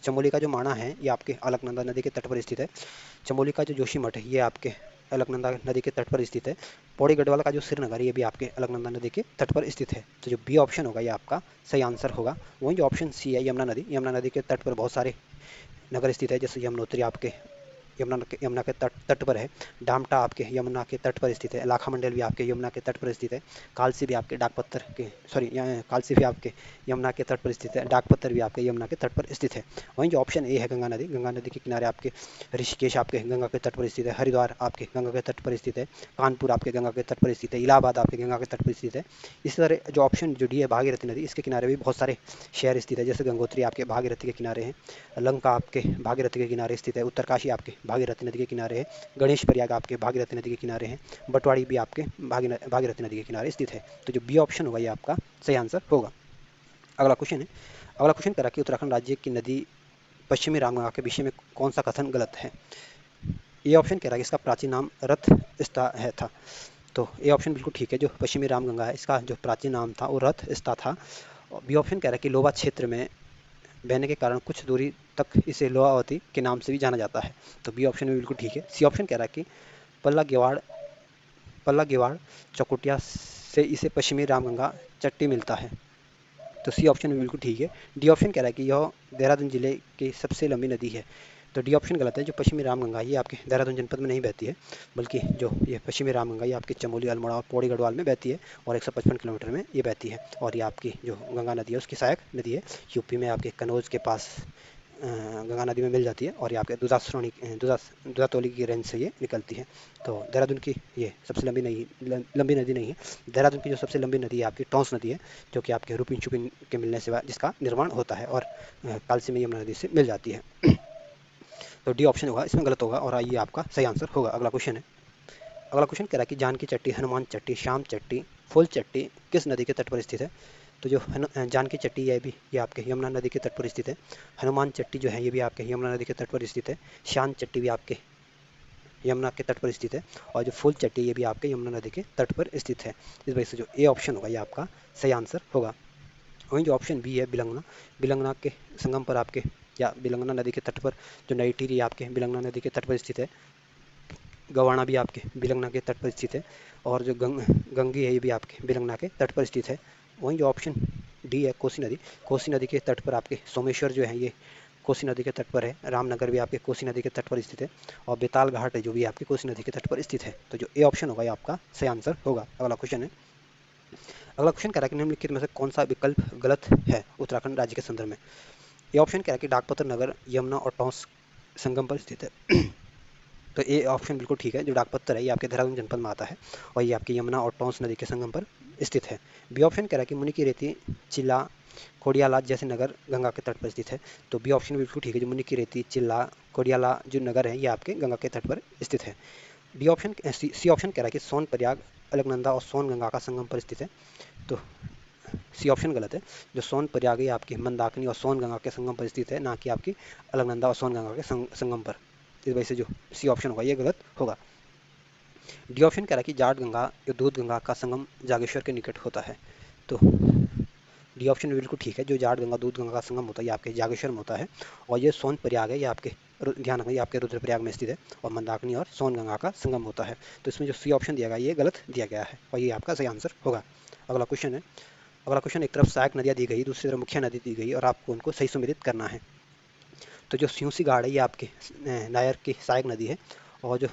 चमोली का जो माणा है ये आपके अलकनंदा नदी के तट पर स्थित है। चमोली का जो जोशीमठ है ये आपके अलकनंदा नदी के तट पर स्थित है। पौड़ी गढ़वाल का जो श्रीनगर है ये भी आपके अलकनंदा नदी के तट पर स्थित है। तो जो बी ऑप्शन होगा ये आपका सही आंसर होगा। वहीं जो ऑप्शन सी है यमुना नदी के तट पर बहुत सारे नगर स्थित है, जैसे यमुनोत्री आपके यमुना के तट पर है। डामटा आपके यमुना के तट पर स्थित है। लाखा मंडल भी आपके यमुना के तट पर स्थित है। कालसी भी आपके डाकपत्थर के सॉरी कालसी भी आपके यमुना के तट पर स्थित है। डाकपत्थर भी आपके यमुना के तट पर स्थित है। वहीं जो ऑप्शन ए है गंगा नदी के किनारे आपके ऋषिकेश आपके गंगा के तट पर स्थित है। हरिद्वार आपके गंगा के तट पर स्थित है। कानपुर आपके गंगा के तट पर स्थित है। इलाहाबाद आपके गंगा के तट पर स्थित है। इसी तरह जो ऑप्शन जो डी है भागीरथी नदी, इसके किनारे भी बहुत सारे शहर स्थित है, जैसे गंगोत्री आपके भागीरथी के किनारे हैं। लंका आपके भागीरथी के किनारे स्थित है। उत्तरकाशी आपके भागीरथी नदी के किनारे है। गणेश प्रयाग आपके भागीरथी नदी के किनारे हैं। बटवाड़ी भी आपके भागीरथी नदी के किनारे स्थित है। तो जो बी ऑप्शन होगा ये आपका सही आंसर होगा। अगला क्वेश्चन है। अगला क्वेश्चन करा कि उत्तराखंड राज्य की नदी पश्चिमी रामगंगा के विषय में कौन सा कथन गलत है। ये ऑप्शन कह रहा है कि इसका प्राचीन नाम रथ स्था है था। तो ये ऑप्शन बिल्कुल ठीक है, जो पश्चिमी रामगंगा है इसका जो प्राचीन नाम था वो रथ स्था था। बी ऑप्शन कह रहा है कि लोबा क्षेत्र में बहने के कारण कुछ दूरी तक इसे लोहावती के नाम से भी जाना जाता है। तो बी ऑप्शन भी बिल्कुल ठीक है। सी ऑप्शन कह रहा है कि पल्ला गेवाड़ पल्ला गेवाड़ चौकुटिया से इसे पश्चिमी रामगंगा चट्टी मिलता है। तो सी ऑप्शन भी बिल्कुल ठीक है। डी ऑप्शन कह रहा है कि यह देहरादून जिले की सबसे लंबी नदी है। तो डी ऑप्शन गलत है, जो पश्चिमी रामगंगा ये आपके देहरादून जनपद में नहीं बहती है, बल्कि जो ये पश्चिमी रामगंगा ये आपकी चमोली अल्मोड़ा और पौड़ी गढ़वाल में बहती है और 155 किलोमीटर में ये बहती है। और ये आपकी जो गंगा नदी है उसकी सहायक नदी है। यूपी में आपके कनौज के पास गंगा नदी में मिल जाती है और ये आपके दुधातोली की रेंज से ये निकलती है। तो देहरादून की ये सबसे लंबी नदी नहीं है। देहरादून की जो सबसे लंबी नदी है आपकी टॉन्स नदी है, जो कि आपके रूपिन चुपिन के मिलने से जिसका निर्माण होता है और कालसी में यमुना नदी से मिल जाती है। तो डी ऑप्शन होगा इसमें गलत होगा और ये आपका सही आंसर होगा। अगला क्वेश्चन है। अगला क्वेश्चन कह रहा है कि जानकी चट्टी, हनुमान चट्टी, श्याम चट्टी, फुल चट्टी किस नदी के तट पर स्थित है। तो जो जानकी चट्टी है भी ये आपके यमुना नदी के तट पर स्थित है। हनुमान चट्टी जो है ये भी आपके यमुना नदी के तट पर स्थित है। श्याम चट्टी भी आपके यमुना के तट पर स्थित है और जो फुल चट्टी ये भी आपके यमुना नदी के तट पर स्थित है। इस वजह से जो ए ऑप्शन होगा ये आपका सही आंसर होगा। वहीं जो ऑप्शन बी है बिलंगना, बिलंगना के संगम पर आपके या बिलंगना नदी के तट पर जो नई टिहरी आपके बिलंगना नदी के तट पर स्थित है। गवाना भी आपके बिलंगना के तट पर स्थित है और जो गंगी है ये भी आपके बिलंगना के तट पर स्थित है। वहीं जो ऑप्शन डी है कोसी नदी के तट पर आपके सोमेश्वर जो है ये कोसी नदी के तट पर है। रामनगर भी आपके कोसी नदी के तट पर स्थित है और बेताल घाट है जो भी आपके कोसी नदी के तट पर स्थित है। तो जो ए ऑप्शन होगा ये आपका सही आंसर होगा। अगला क्वेश्चन है। अगला क्वेश्चन कह रहा है कि निम्नलिखित में से कौन सा विकल्प गलत है उत्तराखंड राज्य के संदर्भ में। ये ऑप्शन कह रहा है कि डाकपत्र नगर यमुना और टॉन्स संगम पर स्थित है। तो ये ऑप्शन बिल्कुल ठीक है, जो डाकपत्तर है ये आपके देहरादून जनपद में आता है और ये आपकी यमुना और टॉन्स नदी के संगम पर स्थित है। बी ऑप्शन कह रहा है कि मुनि की रेती, चिल्ला, कोडियाला जैसे नगर गंगा के तट पर स्थित है। तो बी ऑप्शन बिल्कुल ठीक है, जो मुनि की रेती, चिल्ला, कोडियाला जो नगर है ये आपके गंगा के तट पर स्थित है। डी ऑप्शन सी ऑप्शन कह रहा है कि सोन प्रयाग अलकनंदा और सोन गंगा का संगम पर स्थित है। तो सी ऑप्शन गलत है। जो सोन प्रयाग है ये आपकी मंदाकिनी और सोन गंगा के संगम पर स्थित है, ना कि आपकी अलकनंदा और सोन गंगा के संगम पर। इस वजह से जो सी ऑप्शन होगा ये गलत होगा। डी ऑप्शन कह रहा है कि जाट गंगा या दूध गंगा का संगम जागेश्वर के निकट होता है। तो डी ऑप्शन बिल्कुल ठीक है। जो जाट गंगा दूध गंगा का संगम होता है ये आपके जागेश्वर में होता है, और ये सोन प्रयाग है ये आपके ध्यान रखना ये आपके रुद्रप्रयाग में स्थित है, और मंदाकिनी और सोन गंगा का संगम होता है। तो इसमें जो सी ऑप्शन दिया गया ये गलत दिया गया है, और ये आपका सही आंसर होगा। अगला क्वेश्चन है। अगला क्वेश्चन, एक तरफ सहायक नदियाँ दी गई, दूसरी तरफ मुख्य नदी दी गई, और आपको उनको सही सुमेलित करना है। तो जो सियूसी घाट है ये आपके नायर की सहायक नदी है, और जो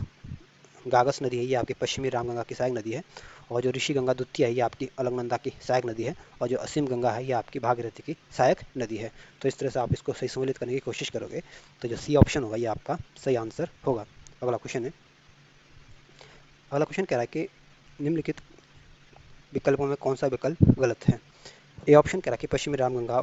गागस नदी है ये आपकी पश्चिमी रामगंगा की सहायक नदी है, और जो ऋषि गंगा द्वितीय है ये आपकी अलकनंदा की सहायक नदी है, और जो असीम गंगा है ये आपकी भागीरथी की सहायक नदी है। तो इस तरह से आप इसको सही सम्मिलित करने की कोशिश करोगे तो जो सी ऑप्शन होगा ये आपका सही आंसर होगा। अगला क्वेश्चन है। अगला क्वेश्चन कह रहा है कि निम्नलिखित विकल्पों में कौन सा विकल्प गलत है। ए ऑप्शन कह रहा है कि पश्चिमी रामगंगा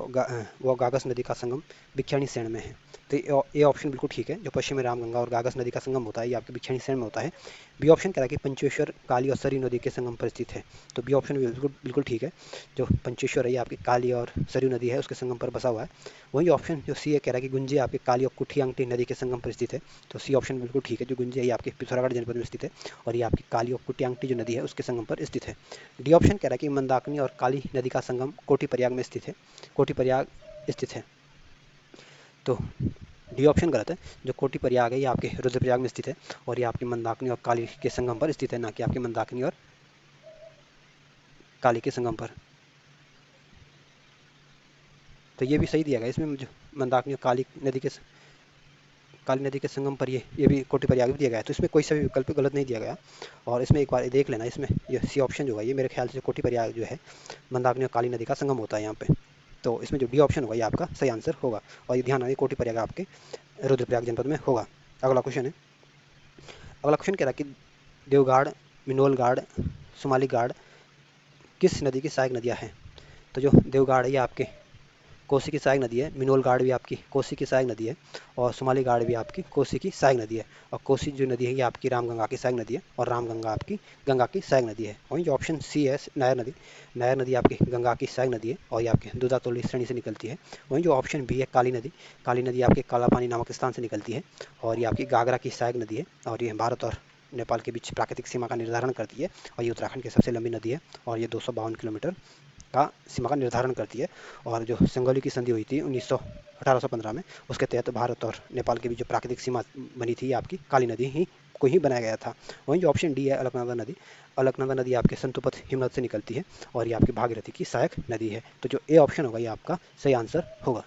व गागस नदी का संगम भिक्षाणी सैण में है। तो ए ऑप्शन बिल्कुल ठीक है। जो पश्चिमी रामगंगा और गागस नदी का संगम होता है ये आपके भिक्षाणी सैण में होता है। बी ऑप्शन कह रहा है कि पंचेश्वर काली और सरयू नदी के संगम पर स्थित है। तो बी ऑप्शन बिल्कुल बिल्कुल ठीक है। जो पंचेश्वर है ये आपकी काली और सरयू नदी है उसके संगम पर बसा हुआ है। वही ऑप्शन जो सी है कह रहा है कि गुंजे आपके काली और कुठियांगटी नदी के संगम पर स्थित है। तो सी ऑप्शन बिल्कुल ठीक है। जो गुंजे है ये आपके पिथौरागढ़ जनपद में स्थित है, और ये आपकी काली और कुठियांगटी जो नदी है उसके संगम पर स्थित है। डी ऑप्शन कह रहा है कि मंदाकिनी और काली नदी का संगम कोटी प्रयाग में स्थित है, कोटी प्रयाग स्थित है। तो डी ऑप्शन गलत है। जो कोटी प्रयाग है ये आपके रुद्रप्रयाग में स्थित है, और ये आपकी मंदाकिनी और काली के संगम पर स्थित है, ना कि आपकी मंदाकिनी और काली के संगम पर। तो ये भी सही दिया गया इसमें। जो मंदाकिनी और काली नदी के संगम पर ये भी कोटी प्रयाग भी दिया गया है। तो इसमें कोई सा भी विकल्प गलत नहीं दिया गया। और इसमें एक बार देख लेना, इसमें ये सी ऑप्शन जो होगा ये मेरे ख्याल से कोटी प्रयाग जो है मंदाकिनी और काली नदी का संगम होता है यहाँ पे। तो इसमें जो डी ऑप्शन होगा ये आपका सही आंसर होगा, और ये ध्यान रखिए कोटी प्रयाग आपके रुद्रप्रयाग जनपद में होगा। अगला क्वेश्चन है। अगला क्वेश्चन कह रहा है कि देवगाड़, मिनोलगाड़, सुमालीगाड़ किस नदी की सहायक नदियाँ हैं। तो जो देवगाड़ है ये आपके कोसी की सहायक नदी है, मिनोलगाड़ भी आपकी कोसी की सहायक नदी है, और सुमालीगाड़ भी आपकी कोसी की सहायक नदी है। और कोसी जो नदी है ये आपकी रामगंगा की सहायक नदी है, और रामगंगा आपकी गंगा की सहायक नदी है। वहीं जो ऑप्शन सी है नायर नदी, नायर नदी आपकी गंगा की सहायक नदी है, और ये आपकी दूधातोली श्रेणी से निकलती है। वहीं जो ऑप्शन बी है काली नदी, काली नदी आपके कालापानी नामक स्थान से निकलती है, और ये आपकी घाघरा की सहायक नदी है, और ये भारत और नेपाल के बीच प्राकृतिक सीमा का निर्धारण करती है, और ये उत्तराखंड की सबसे लंबी नदी है, और ये 252 किलोमीटर का सीमा का निर्धारण करती है। और जो संगौली की संधि हुई थी 1815 में, उसके तहत भारत और नेपाल के बीच जो प्राकृतिक सीमा बनी थी आपकी काली नदी ही को ही बनाया गया था। वहीं जो ऑप्शन डी है अलकनंदा नदी, अलकनंदा नदी आपके संतुपत हिमनद से निकलती है, और ये आपकी भागीरथी की सहायक नदी है। तो जो ए ऑप्शन होगा ये आपका सही आंसर होगा।